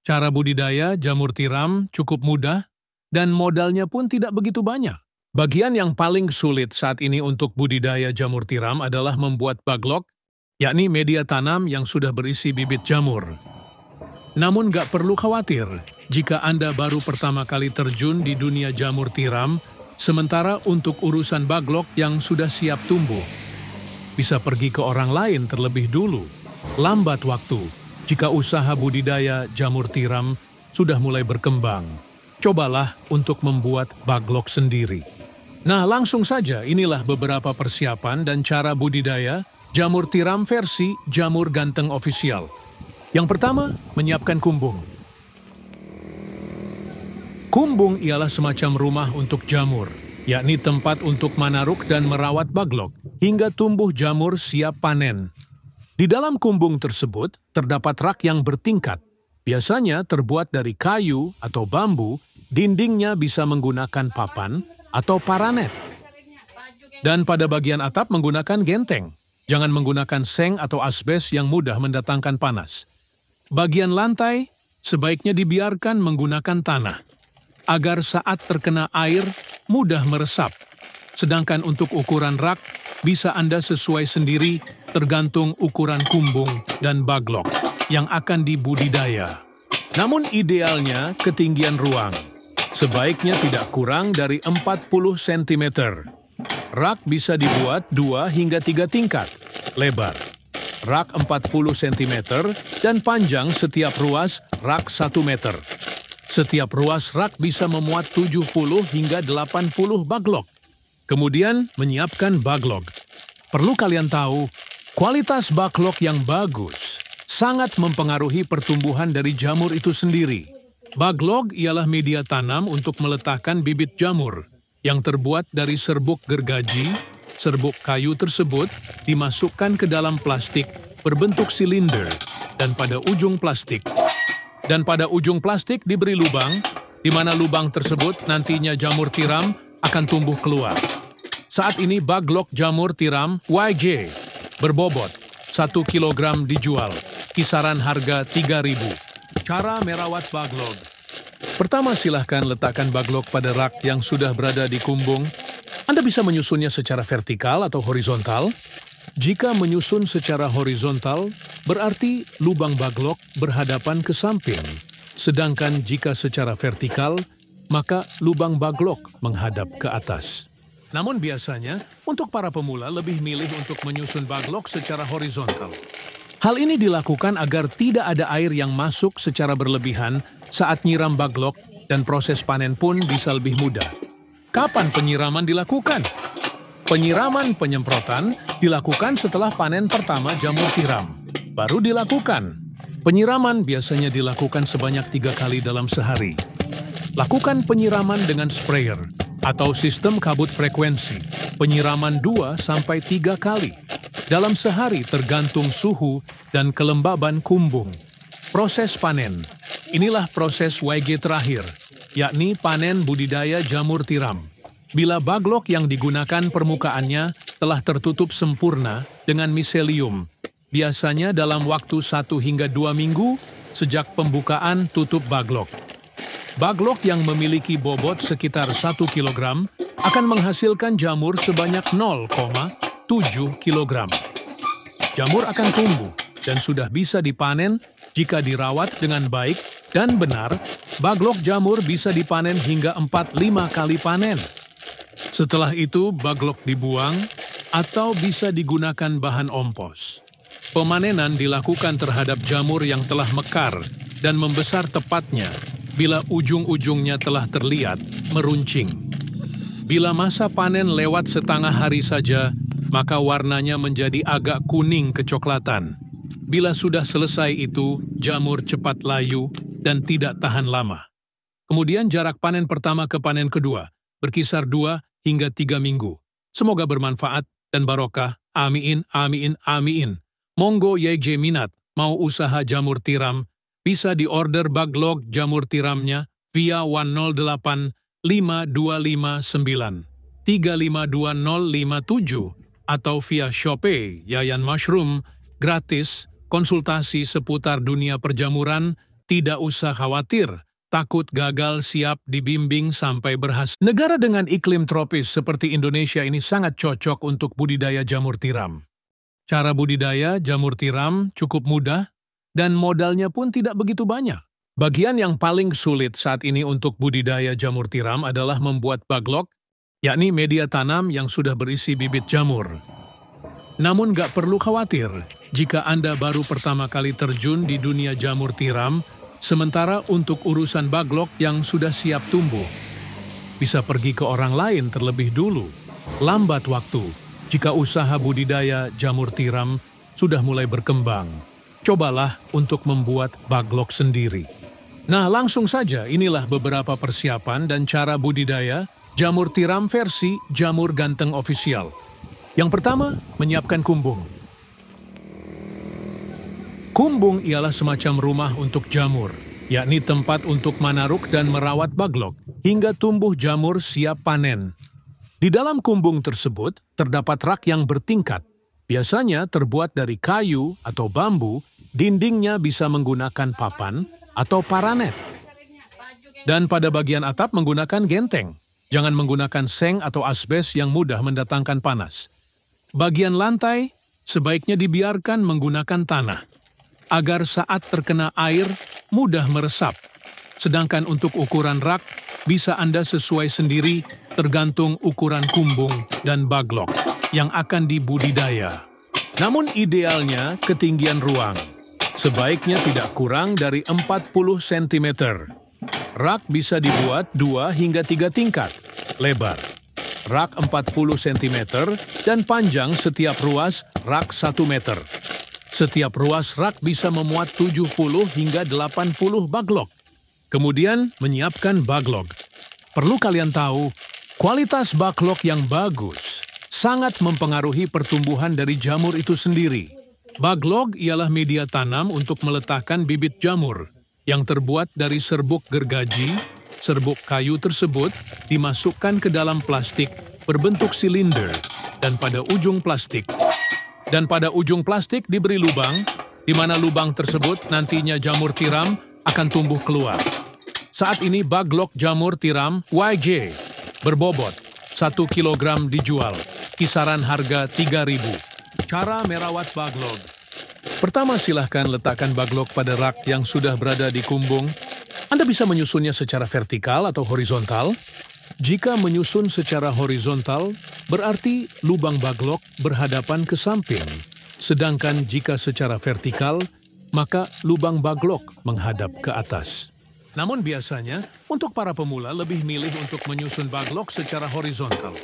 Cara budidaya jamur tiram cukup mudah dan modalnya pun tidak begitu banyak. Bagian yang paling sulit saat ini untuk budidaya jamur tiram adalah membuat baglok, yakni media tanam yang sudah berisi bibit jamur. Namun gak perlu khawatir jika Anda baru pertama kali terjun di dunia jamur tiram, sementara untuk urusan baglok yang sudah siap tumbuh, bisa pergi ke orang lain terlebih dulu. Lambat waktu jika usaha budidaya jamur tiram sudah mulai berkembang. Cobalah untuk membuat baglok sendiri. Nah, langsung saja inilah beberapa persiapan dan cara budidaya jamur tiram versi Jamur Ganteng Official. Yang pertama, menyiapkan kumbung. Kumbung ialah semacam rumah untuk jamur, yakni tempat untuk manaruk dan merawat baglok hingga tumbuh jamur siap panen. Di dalam kumbung tersebut terdapat rak yang bertingkat, biasanya terbuat dari kayu atau bambu, dindingnya bisa menggunakan papan atau paranet. Dan pada bagian atap menggunakan genteng, jangan menggunakan seng atau asbes yang mudah mendatangkan panas. Bagian lantai sebaiknya dibiarkan menggunakan tanah, agar saat terkena air mudah meresap. Sedangkan untuk ukuran rak, bisa Anda sesuai sendiri tergantung ukuran kumbung dan baglok yang akan dibudidaya. Namun idealnya ketinggian ruang, sebaiknya tidak kurang dari 40 cm. Rak bisa dibuat 2 hingga 3 tingkat, lebar. Rak 40 cm dan panjang setiap ruas rak 1 meter. Setiap ruas rak bisa memuat 70 hingga 80 baglok. Kemudian menyiapkan baglok. Perlu kalian tahu, kualitas baglok yang bagus sangat mempengaruhi pertumbuhan dari jamur itu sendiri. Baglok ialah media tanam untuk meletakkan bibit jamur yang terbuat dari serbuk gergaji. Serbuk kayu tersebut dimasukkan ke dalam plastik berbentuk silinder dan pada ujung plastik diberi lubang, di mana lubang tersebut nantinya jamur tiram akan tumbuh keluar. Saat ini baglok jamur tiram YJ berbobot 1 kg dijual, kisaran harga 3.000. Cara merawat baglok. Pertama, silahkan letakkan baglok pada rak yang sudah berada di kumbung. Anda bisa menyusunnya secara vertikal atau horizontal. Jika menyusun secara horizontal, berarti lubang baglok berhadapan ke samping. Sedangkan jika secara vertikal, maka lubang baglok menghadap ke atas. Namun biasanya, untuk para pemula lebih milih untuk menyusun baglok secara horizontal. Hal ini dilakukan agar tidak ada air yang masuk secara berlebihan saat nyiram baglok dan proses panen pun bisa lebih mudah. Kapan penyiraman dilakukan? Penyiraman penyemprotan dilakukan setelah panen pertama jamur tiram. Baru dilakukan. Penyiraman biasanya dilakukan sebanyak 3 kali dalam sehari. Lakukan penyiraman dengan sprayer atau sistem kabut frekuensi. Penyiraman 2-3 kali dalam sehari tergantung suhu dan kelembaban kumbung. Proses panen. Inilah proses YG terakhir, yakni panen budidaya jamur tiram. Bila baglok yang digunakan permukaannya telah tertutup sempurna dengan miselium, biasanya dalam waktu 1 hingga 2 minggu sejak pembukaan tutup baglok. Baglok yang memiliki bobot sekitar 1 kg akan menghasilkan jamur sebanyak 0,7 kg. Jamur akan tumbuh dan sudah bisa dipanen jika dirawat dengan baik dan benar. Baglok jamur bisa dipanen hingga 4-5 kali panen. Setelah itu, baglok dibuang atau bisa digunakan bahan ompos. Pemanenan dilakukan terhadap jamur yang telah mekar dan membesar tepatnya bila ujung-ujungnya telah terlihat meruncing. Bila masa panen lewat setengah hari saja, maka warnanya menjadi agak kuning kecoklatan. Bila sudah selesai itu, jamur cepat layu dan tidak tahan lama. Kemudian jarak panen pertama ke panen kedua berkisar 2 hingga 3 minggu. Semoga bermanfaat dan barokah. Amin, amin, amin. Monggo YJ minat mau usaha jamur tiram, bisa diorder baglok jamur tiramnya via 108 5259 352057 atau via Shopee Yayan Mushroom, gratis, konsultasi seputar dunia perjamuran, tidak usah khawatir, takut gagal, siap dibimbing sampai berhasil. Negara dengan iklim tropis seperti Indonesia ini sangat cocok untuk budidaya jamur tiram. Cara budidaya jamur tiram cukup mudah dan modalnya pun tidak begitu banyak. Bagian yang paling sulit saat ini untuk budidaya jamur tiram adalah membuat baglok, yakni media tanam yang sudah berisi bibit jamur. Namun gak perlu khawatir jika Anda baru pertama kali terjun di dunia jamur tiram, sementara untuk urusan baglok yang sudah siap tumbuh, bisa pergi ke orang lain terlebih dulu. Lambat waktu jika usaha budidaya jamur tiram sudah mulai berkembang. Cobalah untuk membuat baglok sendiri. Nah, langsung saja inilah beberapa persiapan dan cara budidaya jamur tiram versi Jamur Ganteng Official. Yang pertama, menyiapkan kumbung. Kumbung ialah semacam rumah untuk jamur, yakni tempat untuk manaruk dan merawat baglok hingga tumbuh jamur siap panen. Di dalam kumbung tersebut terdapat rak yang bertingkat, biasanya terbuat dari kayu atau bambu. Dindingnya bisa menggunakan papan atau paranet. Dan pada bagian atap menggunakan genteng. Jangan menggunakan seng atau asbes yang mudah mendatangkan panas. Bagian lantai sebaiknya dibiarkan menggunakan tanah, agar saat terkena air mudah meresap. Sedangkan untuk ukuran rak bisa Anda sesuai sendiri tergantung ukuran kumbung dan baglok yang akan dibudidaya. Namun idealnya ketinggian ruang sebaiknya tidak kurang dari 40 cm. Rak bisa dibuat 2 hingga 3 tingkat, lebar rak 40 cm dan panjang setiap ruas rak 1 meter. Setiap ruas rak bisa memuat 70 hingga 80 baglok. Kemudian menyiapkan baglok. Perlu kalian tahu, kualitas baglok yang bagus sangat mempengaruhi pertumbuhan dari jamur itu sendiri. Baglok ialah media tanam untuk meletakkan bibit jamur yang terbuat dari serbuk gergaji. Serbuk kayu tersebut dimasukkan ke dalam plastik berbentuk silinder dan pada ujung plastik diberi lubang, di mana lubang tersebut nantinya jamur tiram akan tumbuh keluar. Saat ini baglok jamur tiram YJ berbobot 1 kg dijual, kisaran harga 3.000. Cara merawat baglok. Pertama, silahkan letakkan baglok pada rak yang sudah berada di kumbung. Anda bisa menyusunnya secara vertikal atau horizontal. Jika menyusun secara horizontal, berarti lubang baglok berhadapan ke samping. Sedangkan jika secara vertikal, maka lubang baglok menghadap ke atas. Namun biasanya, untuk para pemula lebih milih untuk menyusun baglok secara horizontal.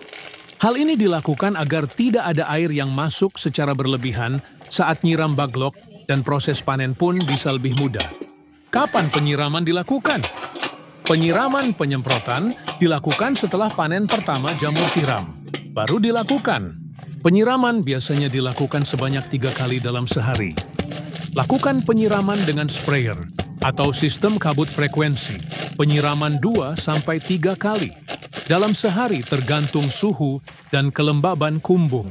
Hal ini dilakukan agar tidak ada air yang masuk secara berlebihan saat nyiram baglok dan proses panen pun bisa lebih mudah. Kapan penyiraman dilakukan? Penyiraman penyemprotan dilakukan setelah panen pertama jamur tiram. Baru dilakukan. Penyiraman biasanya dilakukan sebanyak 3 kali dalam sehari. Lakukan penyiraman dengan sprayer atau sistem kabut frekuensi. Penyiraman 2-3 kali. Dalam sehari tergantung suhu dan kelembaban kumbung.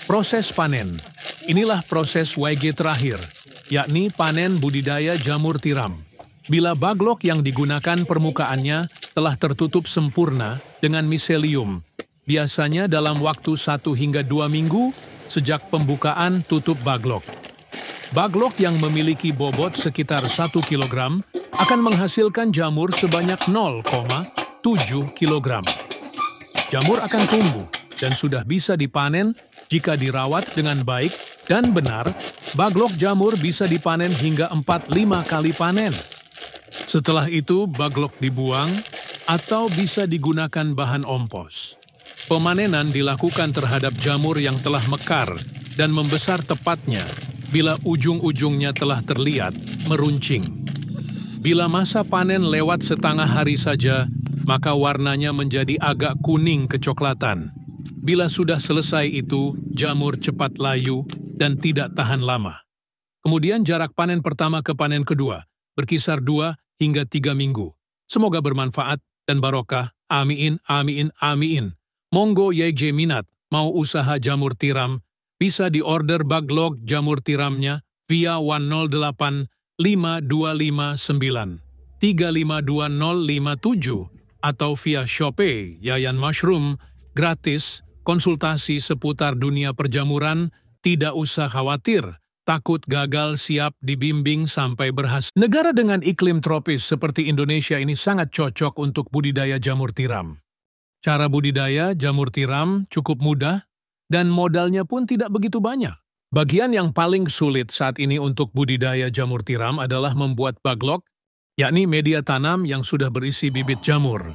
Proses panen. Inilah proses YG terakhir, yakni panen budidaya jamur tiram. Bila baglok yang digunakan permukaannya telah tertutup sempurna dengan miselium, biasanya dalam waktu 1 hingga 2 minggu sejak pembukaan tutup baglok. Baglok yang memiliki bobot sekitar 1 kg akan menghasilkan jamur sebanyak 0,7 kg. Jamur akan tumbuh dan sudah bisa dipanen jika dirawat dengan baik dan benar. Baglok jamur bisa dipanen hingga 4-5 kali panen. Setelah itu, baglok dibuang atau bisa digunakan bahan ompos. Pemanenan dilakukan terhadap jamur yang telah mekar dan membesar tepatnya bila ujung-ujungnya telah terlihat meruncing. Bila masa panen lewat setengah hari saja, maka warnanya menjadi agak kuning kecoklatan. Bila sudah selesai itu, jamur cepat layu dan tidak tahan lama. Kemudian jarak panen pertama ke panen kedua berkisar 2 hingga 3 minggu. Semoga bermanfaat dan barokah. Amin, amin, amin. Monggo YJ minat mau usaha jamur tiram, bisa diorder baglok jamur tiramnya via 108 5259 352057 atau via Shopee Yayan Mushroom, gratis, konsultasi seputar dunia perjamuran, tidak usah khawatir, takut gagal, siap dibimbing sampai berhasil. Negara dengan iklim tropis seperti Indonesia ini sangat cocok untuk budidaya jamur tiram. Cara budidaya jamur tiram cukup mudah dan modalnya pun tidak begitu banyak. Bagian yang paling sulit saat ini untuk budidaya jamur tiram adalah membuat baglok, yakni media tanam yang sudah berisi bibit jamur.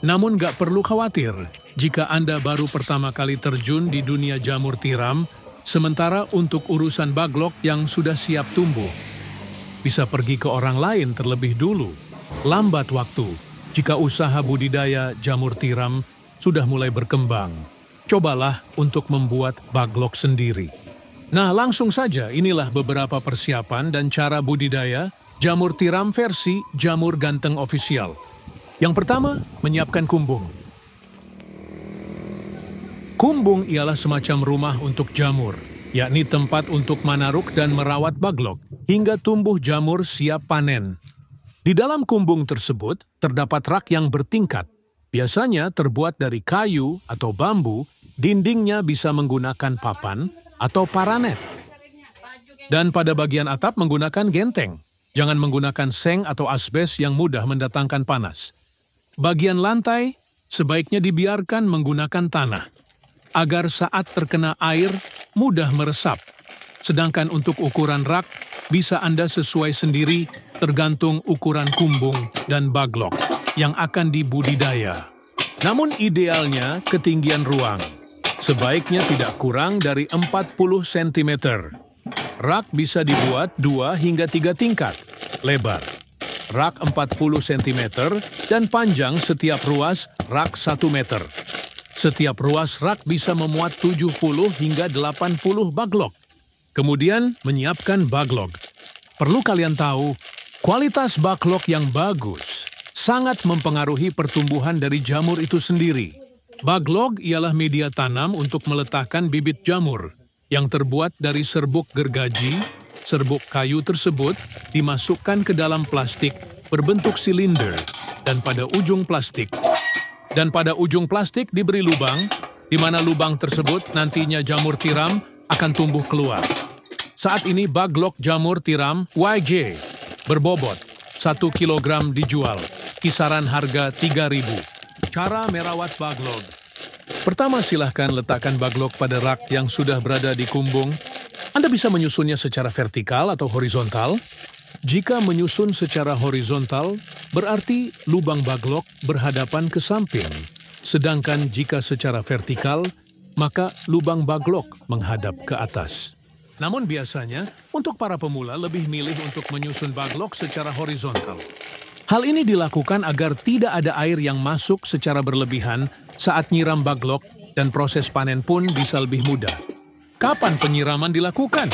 Namun gak perlu khawatir jika Anda baru pertama kali terjun di dunia jamur tiram, sementara untuk urusan baglok yang sudah siap tumbuh, bisa pergi ke orang lain terlebih dulu. Lambat waktu jika usaha budidaya jamur tiram sudah mulai berkembang. Cobalah untuk membuat baglok sendiri. Nah, langsung saja inilah beberapa persiapan dan cara budidaya jamur tiram versi Jamur Ganteng Official. Yang pertama, menyiapkan kumbung. Kumbung ialah semacam rumah untuk jamur, yakni tempat untuk manaruk dan merawat baglok hingga tumbuh jamur siap panen. Di dalam kumbung tersebut terdapat rak yang bertingkat, biasanya terbuat dari kayu atau bambu, dindingnya bisa menggunakan papan atau paranet. Dan pada bagian atap menggunakan genteng. Jangan menggunakan seng atau asbes yang mudah mendatangkan panas. Bagian lantai sebaiknya dibiarkan menggunakan tanah, agar saat terkena air mudah meresap. Sedangkan untuk ukuran rak, bisa Anda sesuai sendiri tergantung ukuran kumbung dan baglok yang akan dibudidaya. Namun idealnya ketinggian ruang sebaiknya tidak kurang dari 40 cm. Rak bisa dibuat 2 hingga 3 tingkat, lebar. Rak 40 cm dan panjang setiap ruas rak 1 meter. Setiap ruas rak bisa memuat 70 hingga 80 baglok. Kemudian menyiapkan baglok. Perlu kalian tahu, kualitas baglok yang bagus sangat mempengaruhi pertumbuhan dari jamur itu sendiri. Baglok ialah media tanam untuk meletakkan bibit jamur yang terbuat dari serbuk gergaji. Serbuk kayu tersebut dimasukkan ke dalam plastik berbentuk silinder dan pada ujung plastik diberi lubang, di mana lubang tersebut nantinya jamur tiram akan tumbuh keluar. Saat ini baglok jamur tiram YJ berbobot 1 kg dijual, kisaran harga 3.000. Cara merawat baglok. Pertama, silahkan letakkan baglok pada rak yang sudah berada di kumbung. Anda bisa menyusunnya secara vertikal atau horizontal. Jika menyusun secara horizontal, berarti lubang baglok berhadapan ke samping. Sedangkan jika secara vertikal, maka lubang baglok menghadap ke atas. Namun biasanya, untuk para pemula lebih milih untuk menyusun baglok secara horizontal. Hal ini dilakukan agar tidak ada air yang masuk secara berlebihan saat nyiram baglok dan proses panen pun bisa lebih mudah. Kapan penyiraman dilakukan?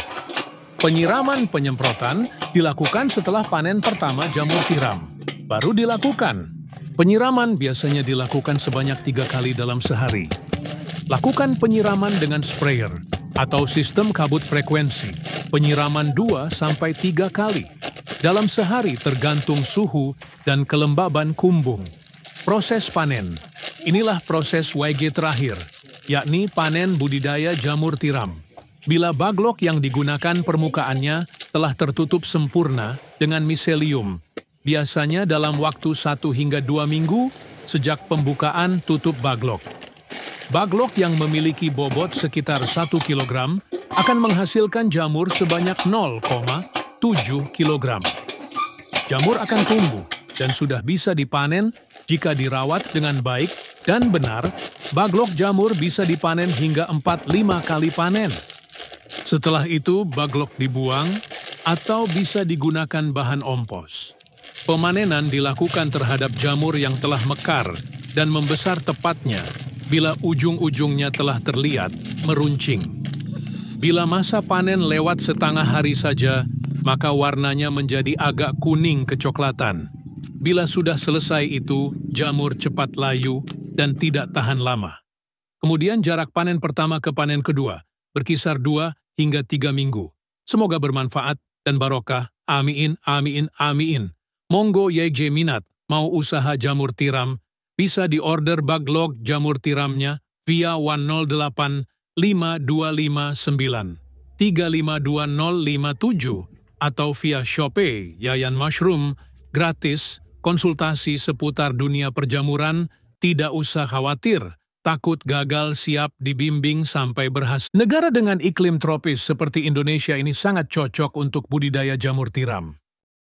Penyiraman penyemprotan dilakukan setelah panen pertama jamur tiram. Baru dilakukan. Penyiraman biasanya dilakukan sebanyak 3 kali dalam sehari. Lakukan penyiraman dengan sprayer atau sistem kabut frekuensi. Penyiraman 2-3 kali dalam sehari tergantung suhu dan kelembaban kumbung. Proses panen. Inilah proses YG terakhir, yakni panen budidaya jamur tiram. Bila baglok yang digunakan permukaannya telah tertutup sempurna dengan miselium, biasanya dalam waktu 1 hingga 2 minggu sejak pembukaan tutup baglok. Baglok yang memiliki bobot sekitar 1 kg akan menghasilkan jamur sebanyak 0,7 kg. Jamur akan tumbuh dan sudah bisa dipanen jika dirawat dengan baik dan benar. Baglok jamur bisa dipanen hingga 4-5 kali panen. Setelah itu, baglok dibuang atau bisa digunakan bahan ompos. Pemanenan dilakukan terhadap jamur yang telah mekar dan membesar tepatnya bila ujung-ujungnya telah terlihat meruncing. Bila masa panen lewat setengah hari saja, maka warnanya menjadi agak kuning kecoklatan. Bila sudah selesai itu, jamur cepat layu dan tidak tahan lama. Kemudian jarak panen pertama ke panen kedua berkisar 2 hingga 3 minggu. Semoga bermanfaat dan barokah. Amin, amin, amin. Monggo YG minat mau usaha jamur tiram, bisa diorder baglok jamur tiramnya via 108 5259 352057 atau via Shopee Yayan Mushroom, gratis, konsultasi seputar dunia perjamuran, tidak usah khawatir, takut gagal siap dibimbing sampai berhasil. Negara dengan iklim tropis seperti Indonesia ini sangat cocok untuk budidaya jamur tiram.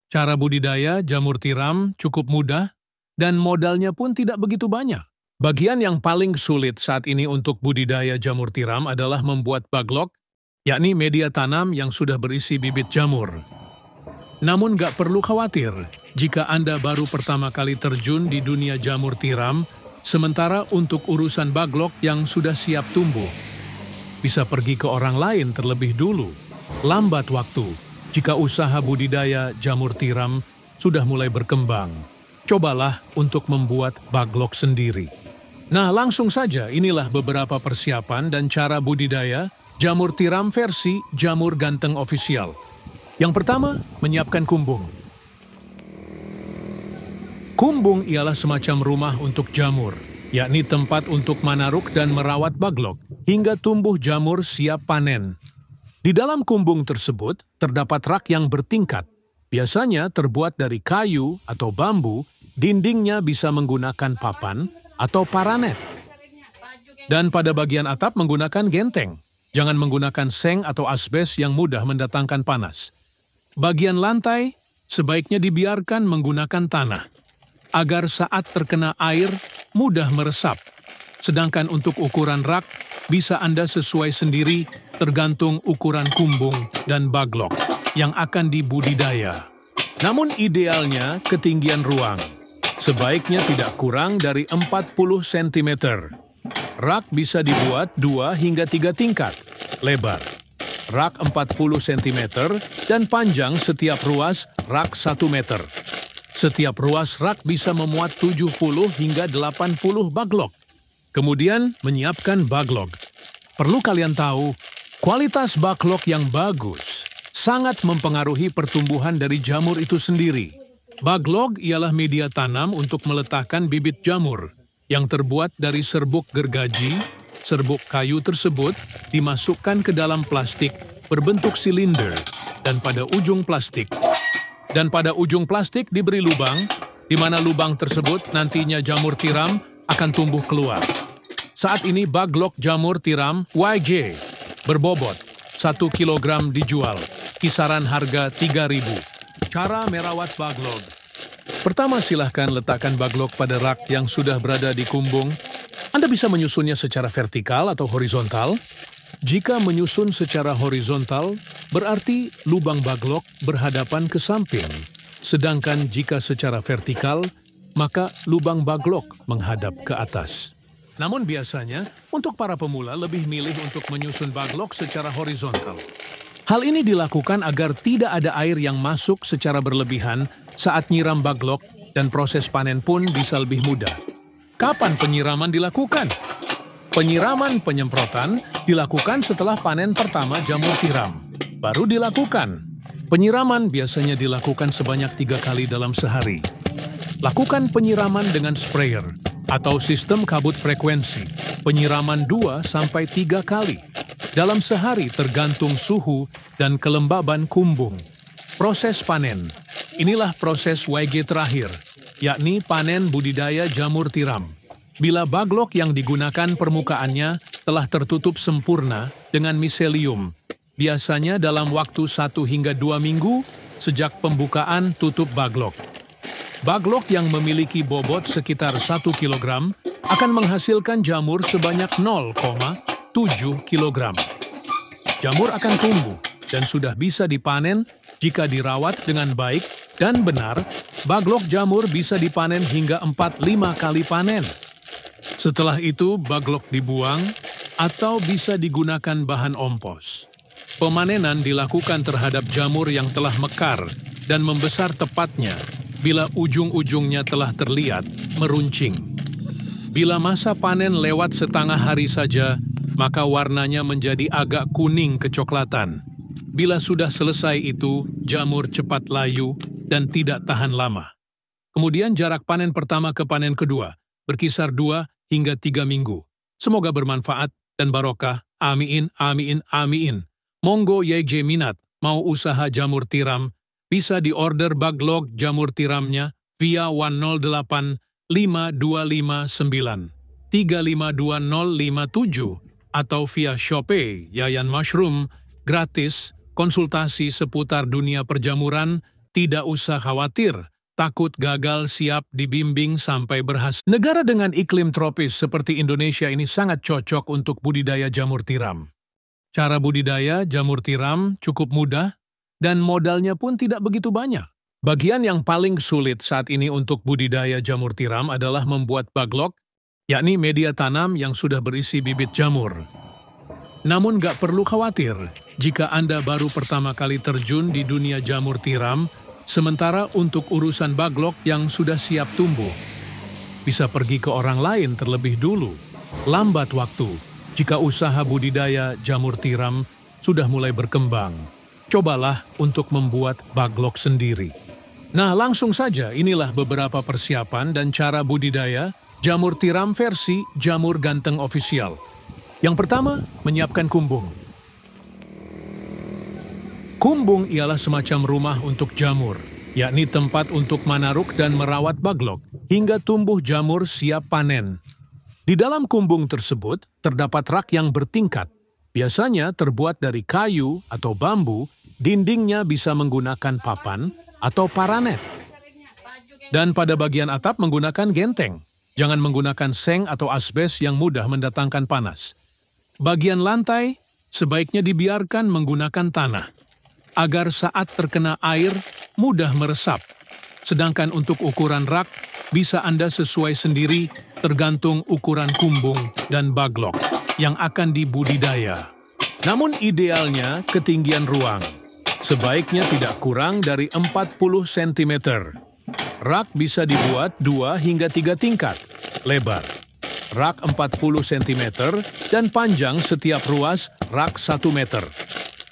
Cara budidaya jamur tiram cukup mudah dan modalnya pun tidak begitu banyak. Bagian yang paling sulit saat ini untuk budidaya jamur tiram adalah membuat baglok, yakni media tanam yang sudah berisi bibit jamur. Namun gak perlu khawatir jika Anda baru pertama kali terjun di dunia jamur tiram, sementara untuk urusan baglok yang sudah siap tumbuh, bisa pergi ke orang lain terlebih dulu. Lambat waktu jika usaha budidaya jamur tiram sudah mulai berkembang. Cobalah untuk membuat baglok sendiri. Nah, langsung saja inilah beberapa persiapan dan cara budidaya jamur tiram versi Jamur Ganteng Official. Yang pertama, menyiapkan kumbung. Kumbung ialah semacam rumah untuk jamur, yakni tempat untuk manaruk dan merawat baglok hingga tumbuh jamur siap panen. Di dalam kumbung tersebut terdapat rak yang bertingkat, biasanya terbuat dari kayu atau bambu, dindingnya bisa menggunakan papan atau paranet. Dan pada bagian atap menggunakan genteng. Jangan menggunakan seng atau asbes yang mudah mendatangkan panas. Bagian lantai sebaiknya dibiarkan menggunakan tanah, agar saat terkena air mudah meresap. Sedangkan untuk ukuran rak, bisa Anda sesuai sendiri tergantung ukuran kumbung dan baglok yang akan dibudidaya. Namun idealnya ketinggian ruang sebaiknya tidak kurang dari 40 cm. Rak bisa dibuat 2 hingga 3 tingkat, lebar. Rak 40 cm dan panjang setiap ruas rak 1 meter. Setiap ruas rak bisa memuat 70 hingga 80 baglok. Kemudian menyiapkan baglok. Perlu kalian tahu, kualitas baglok yang bagus sangat mempengaruhi pertumbuhan dari jamur itu sendiri. Baglok ialah media tanam untuk meletakkan bibit jamur yang terbuat dari serbuk gergaji. Serbuk kayu tersebut dimasukkan ke dalam plastik berbentuk silinder dan pada ujung plastik diberi lubang, di mana lubang tersebut nantinya jamur tiram akan tumbuh keluar. Saat ini baglok jamur tiram YG berbobot 1 kg dijual, kisaran harga 3.000. Cara merawat baglok. Pertama, silahkan letakkan baglok pada rak yang sudah berada di kumbung. Anda bisa menyusunnya secara vertikal atau horizontal. Jika menyusun secara horizontal, berarti lubang baglok berhadapan ke samping. Sedangkan jika secara vertikal, maka lubang baglok menghadap ke atas. Namun biasanya, untuk para pemula lebih milih untuk menyusun baglok secara horizontal. Hal ini dilakukan agar tidak ada air yang masuk secara berlebihan saat nyiram baglok dan proses panen pun bisa lebih mudah. Kapan penyiraman dilakukan? Penyiraman penyemprotan dilakukan setelah panen pertama jamur tiram. Baru dilakukan. Penyiraman biasanya dilakukan sebanyak 3 kali dalam sehari. Lakukan penyiraman dengan sprayer. atau sistem kabut frekuensi, penyiraman 2-3 kali dalam sehari tergantung suhu dan kelembaban kumbung. Proses panen. Inilah proses YG terakhir, yakni panen budidaya jamur tiram. Bila baglok yang digunakan permukaannya telah tertutup sempurna dengan miselium, biasanya dalam waktu 1 hingga 2 minggu sejak pembukaan tutup baglok. Baglok yang memiliki bobot sekitar 1 kg akan menghasilkan jamur sebanyak 0,7 kg. Jamur akan tumbuh dan sudah bisa dipanen jika dirawat dengan baik dan benar. Baglok jamur bisa dipanen hingga 4-5 kali panen. Setelah itu baglok dibuang atau bisa digunakan bahan ompos. Pemanenan dilakukan terhadap jamur yang telah mekar dan membesar tepatnya bila ujung-ujungnya telah terlihat meruncing. Bila masa panen lewat setengah hari saja, maka warnanya menjadi agak kuning kecoklatan. Bila sudah selesai itu, jamur cepat layu dan tidak tahan lama. Kemudian jarak panen pertama ke panen kedua berkisar 2 hingga 3 minggu. Semoga bermanfaat dan barokah. Amin, amin, amin. Monggo YG minat mau usaha jamur tiram, bisa diorder baglok jamur tiramnya via 108 5259 352057 atau via Shopee Yayan Mushroom, gratis, konsultasi seputar dunia perjamuran, tidak usah khawatir, takut gagal, siap dibimbing sampai berhasil. Negara dengan iklim tropis seperti Indonesia ini sangat cocok untuk budidaya jamur tiram. Cara budidaya jamur tiram cukup mudah dan modalnya pun tidak begitu banyak. Bagian yang paling sulit saat ini untuk budidaya jamur tiram adalah membuat baglok, yakni media tanam yang sudah berisi bibit jamur. Namun gak perlu khawatir jika Anda baru pertama kali terjun di dunia jamur tiram, sementara untuk urusan baglok yang sudah siap tumbuh, bisa pergi ke orang lain terlebih dulu. Lambat waktu jika usaha budidaya jamur tiram sudah mulai berkembang. Cobalah untuk membuat baglok sendiri. Nah, langsung saja inilah beberapa persiapan dan cara budidaya jamur tiram versi Jamur Ganteng Official. Yang pertama, menyiapkan kumbung. Kumbung ialah semacam rumah untuk jamur, yakni tempat untuk manaruk dan merawat baglok hingga tumbuh jamur siap panen. Di dalam kumbung tersebut terdapat rak yang bertingkat, biasanya terbuat dari kayu atau bambu, dindingnya bisa menggunakan papan atau paranet. Dan pada bagian atap menggunakan genteng, jangan menggunakan seng atau asbes yang mudah mendatangkan panas. Bagian lantai sebaiknya dibiarkan menggunakan tanah, agar saat terkena air mudah meresap. Sedangkan untuk ukuran rak, bisa Anda sesuai sendiri tergantung ukuran kumbung dan baglok yang akan dibudidaya. Namun idealnya ketinggian ruang sebaiknya tidak kurang dari 40 cm. Rak bisa dibuat 2 hingga 3 tingkat, lebar rak 40 cm dan panjang setiap ruas rak 1 meter.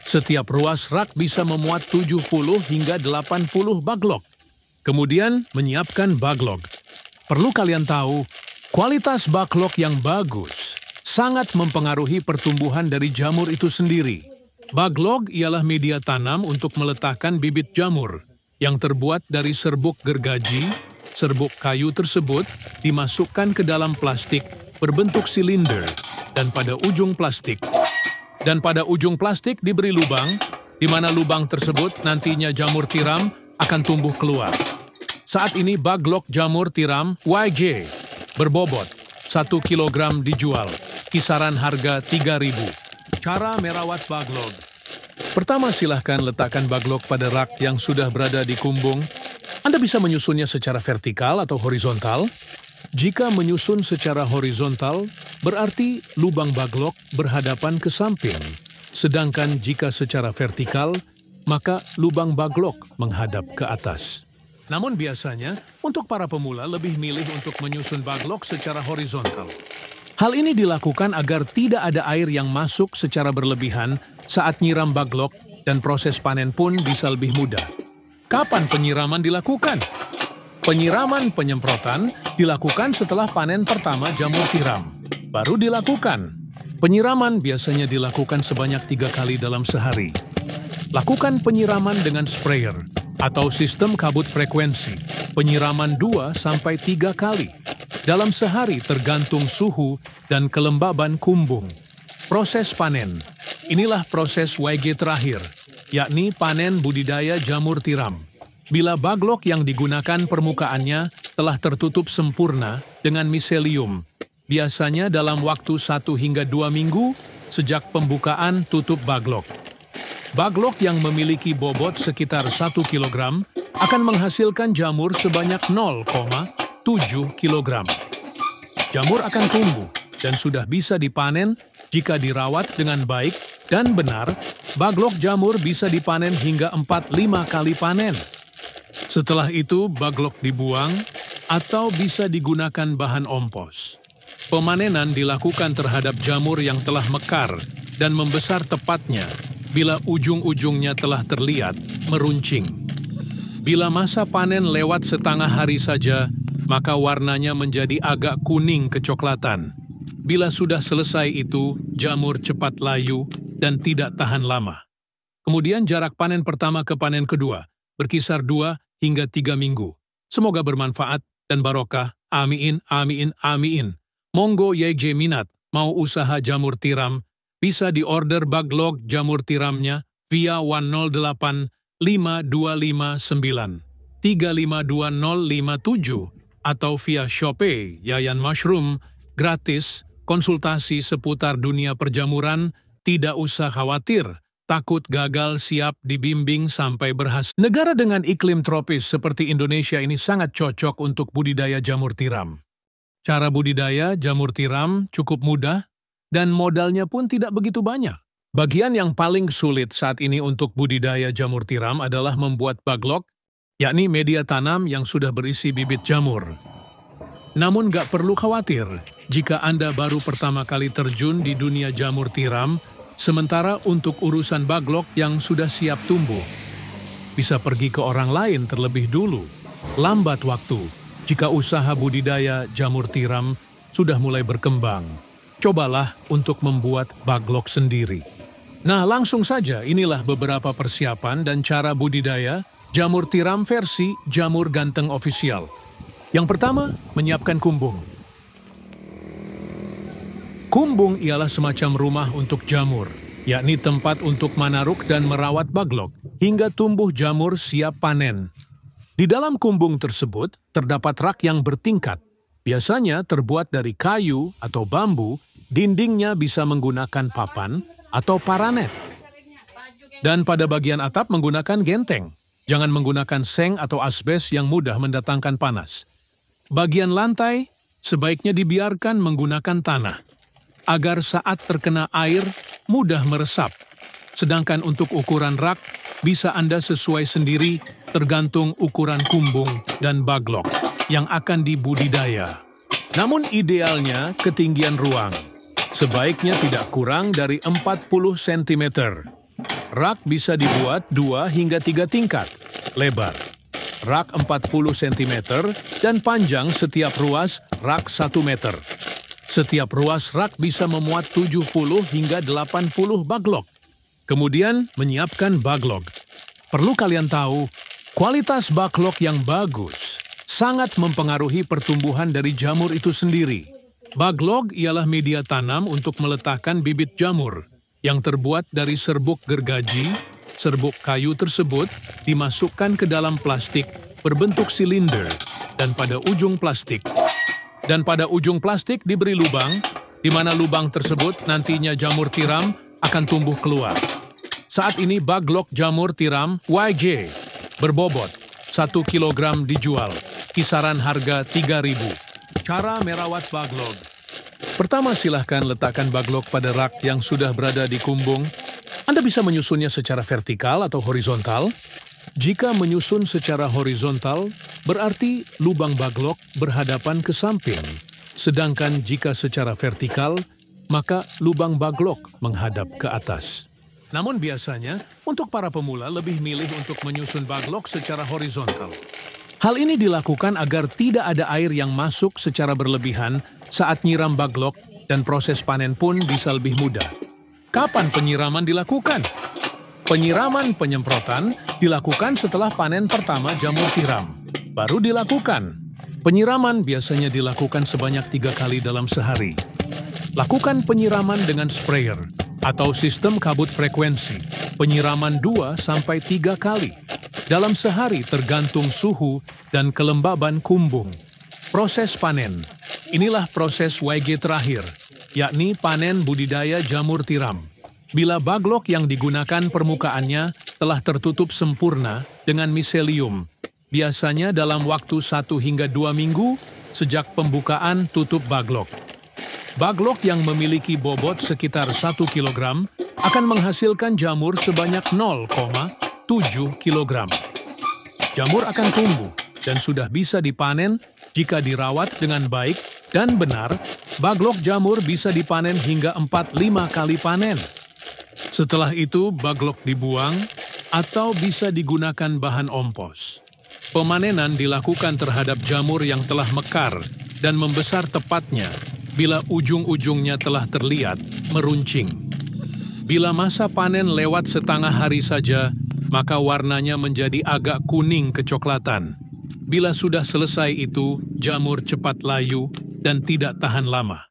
Setiap ruas rak bisa memuat 70 hingga 80 baglok. Kemudian menyiapkan baglok. Perlu kalian tahu, kualitas baglok yang bagus sangat mempengaruhi pertumbuhan dari jamur itu sendiri. Baglok ialah media tanam untuk meletakkan bibit jamur yang terbuat dari serbuk gergaji. Serbuk kayu tersebut dimasukkan ke dalam plastik berbentuk silinder dan pada ujung plastik diberi lubang, di mana lubang tersebut nantinya jamur tiram akan tumbuh keluar. Saat ini baglok jamur tiram YG berbobot 1 kg dijual, kisaran harga 3.000. Cara merawat baglok. Pertama, silahkan letakkan baglok pada rak yang sudah berada di kumbung. Anda bisa menyusunnya secara vertikal atau horizontal. Jika menyusun secara horizontal, berarti lubang baglok berhadapan ke samping. Sedangkan jika secara vertikal, maka lubang baglok menghadap ke atas. Namun biasanya, untuk para pemula lebih milih untuk menyusun baglok secara horizontal. Hal ini dilakukan agar tidak ada air yang masuk secara berlebihan saat nyiram baglok dan proses panen pun bisa lebih mudah. Kapan penyiraman dilakukan? Penyiraman penyemprotan dilakukan setelah panen pertama jamur tiram. Baru dilakukan. Penyiraman biasanya dilakukan sebanyak 3 kali dalam sehari. Lakukan penyiraman dengan sprayer atau sistem kabut frekuensi. Penyiraman 2-3 kali dalam sehari tergantung suhu dan kelembaban kumbung. Proses panen. Inilah proses YG terakhir, yakni panen budidaya jamur tiram. Bila baglok yang digunakan permukaannya telah tertutup sempurna dengan miselium, biasanya dalam waktu 1 hingga 2 minggu sejak pembukaan tutup baglok. Baglok yang memiliki bobot sekitar 1 kg akan menghasilkan jamur sebanyak 0,7 kg. Jamur akan tumbuh dan sudah bisa dipanen jika dirawat dengan baik dan benar. Baglok jamur bisa dipanen hingga 4-5 kali panen. Setelah itu, baglok dibuang atau bisa digunakan bahan ompos. Pemanenan dilakukan terhadap jamur yang telah mekar dan membesar tepatnya bila ujung-ujungnya telah terlihat meruncing. Bila masa panen lewat setengah hari saja, maka warnanya menjadi agak kuning kecoklatan. Bila sudah selesai itu, jamur cepat layu dan tidak tahan lama. Kemudian jarak panen pertama ke panen kedua berkisar 2 hingga 3 minggu. Semoga bermanfaat dan barokah. Amin, amin, amin. Monggo YG minat mau usaha jamur tiram, bisa diorder baglok jamur tiramnya via 108 5259 352057 atau via Shopee Yayan Mushroom, gratis, konsultasi seputar dunia perjamuran, tidak usah khawatir, takut gagal, siap dibimbing sampai berhasil. Negara dengan iklim tropis seperti Indonesia ini sangat cocok untuk budidaya jamur tiram. Cara budidaya jamur tiram cukup mudah dan modalnya pun tidak begitu banyak. Bagian yang paling sulit saat ini untuk budidaya jamur tiram adalah membuat baglok, yakni media tanam yang sudah berisi bibit jamur. Namun gak perlu khawatir jika Anda baru pertama kali terjun di dunia jamur tiram, sementara untuk urusan baglok yang sudah siap tumbuh, bisa pergi ke orang lain terlebih dulu. Lambat waktu jika usaha budidaya jamur tiram sudah mulai berkembang. Cobalah untuk membuat baglok sendiri. Nah, langsung saja inilah beberapa persiapan dan cara budidaya jamur tiram versi Jamur Ganteng Official. Yang pertama, menyiapkan kumbung. Kumbung ialah semacam rumah untuk jamur, yakni tempat untuk manaruk dan merawat baglok hingga tumbuh jamur siap panen. Di dalam kumbung tersebut terdapat rak yang bertingkat, biasanya terbuat dari kayu atau bambu, dindingnya bisa menggunakan papan atau paranet. Dan pada bagian atap menggunakan genteng. Jangan menggunakan seng atau asbes yang mudah mendatangkan panas. Bagian lantai sebaiknya dibiarkan menggunakan tanah, agar saat terkena air mudah meresap. Sedangkan untuk ukuran rak, bisa Anda sesuai sendiri tergantung ukuran kumbung dan baglok yang akan dibudidaya. Namun idealnya ketinggian ruang sebaiknya tidak kurang dari 40 cm. Rak bisa dibuat 2 hingga 3 tingkat, lebar. Rak 40 cm dan panjang setiap ruas rak 1 meter. Setiap ruas rak bisa memuat 70 hingga 80 baglok. Kemudian menyiapkan baglok. Perlu kalian tahu, kualitas baglok yang bagus sangat mempengaruhi pertumbuhan dari jamur itu sendiri. Baglok ialah media tanam untuk meletakkan bibit jamur yang terbuat dari serbuk gergaji. Serbuk kayu tersebut dimasukkan ke dalam plastik berbentuk silinder dan pada ujung plastik diberi lubang, di mana lubang tersebut nantinya jamur tiram akan tumbuh keluar. Saat ini baglok jamur tiram YG berbobot 1 kg dijual, kisaran harga 3.000. Cara merawat baglok. Pertama, silahkan letakkan baglok pada rak yang sudah berada di kumbung. Anda bisa menyusunnya secara vertikal atau horizontal. Jika menyusun secara horizontal, berarti lubang baglok berhadapan ke samping. Sedangkan jika secara vertikal, maka lubang baglok menghadap ke atas. Namun biasanya, untuk para pemula lebih milih untuk menyusun baglok secara horizontal. Hal ini dilakukan agar tidak ada air yang masuk secara berlebihan saat nyiram bug lock dan proses panen pun bisa lebih mudah. Kapan penyiraman dilakukan? Penyiraman penyemprotan dilakukan setelah panen pertama jamur tiram. Baru dilakukan. Penyiraman biasanya dilakukan sebanyak 3 kali dalam sehari. Lakukan penyiraman dengan sprayer atau sistem kabut frekuensi. Penyiraman 2-3 kali dalam sehari tergantung suhu dan kelembaban kumbung. Proses panen. Inilah proses YG terakhir, yakni panen budidaya jamur tiram. Bila bug lock yang digunakan permukaannya telah tertutup sempurna dengan miselium, biasanya dalam waktu 1 hingga 2 minggu sejak pembukaan tutup bug lock. Bug lock yang memiliki bobot sekitar 1 kg akan menghasilkan jamur sebanyak 0,7 kg. Jamur akan tumbuh dan sudah bisa dipanen jika dirawat dengan baik dan benar. Bug lock jamur bisa dipanen hingga 4-5 kali panen. Setelah itu, bug lock dibuang atau bisa digunakan bahan ompos. Pemanenan dilakukan terhadap jamur yang telah mekar dan membesar tepatnya bila ujung-ujungnya telah terlihat meruncing. Bila masa panen lewat setengah hari saja, maka warnanya menjadi agak kuning kecoklatan. Bila sudah selesai itu, jamur cepat layu dan tidak tahan lama.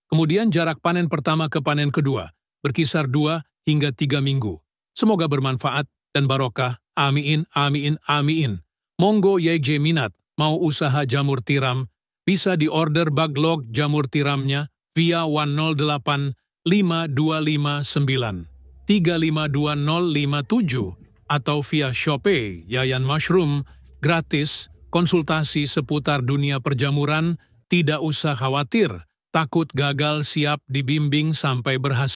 Kemudian jarak panen pertama ke panen kedua berkisar 2 hingga 3 minggu. Semoga bermanfaat dan barokah. Amin, amin, amin. Monggo YG minat, mau usaha jamur tiram, bisa diorder bug lock jamur tiramnya via 108 5259 352057 atau via Shopee Yayan Mushroom, gratis, konsultasi seputar dunia perjamuran, tidak usah khawatir, takut gagal siap dibimbing sampai berhasil.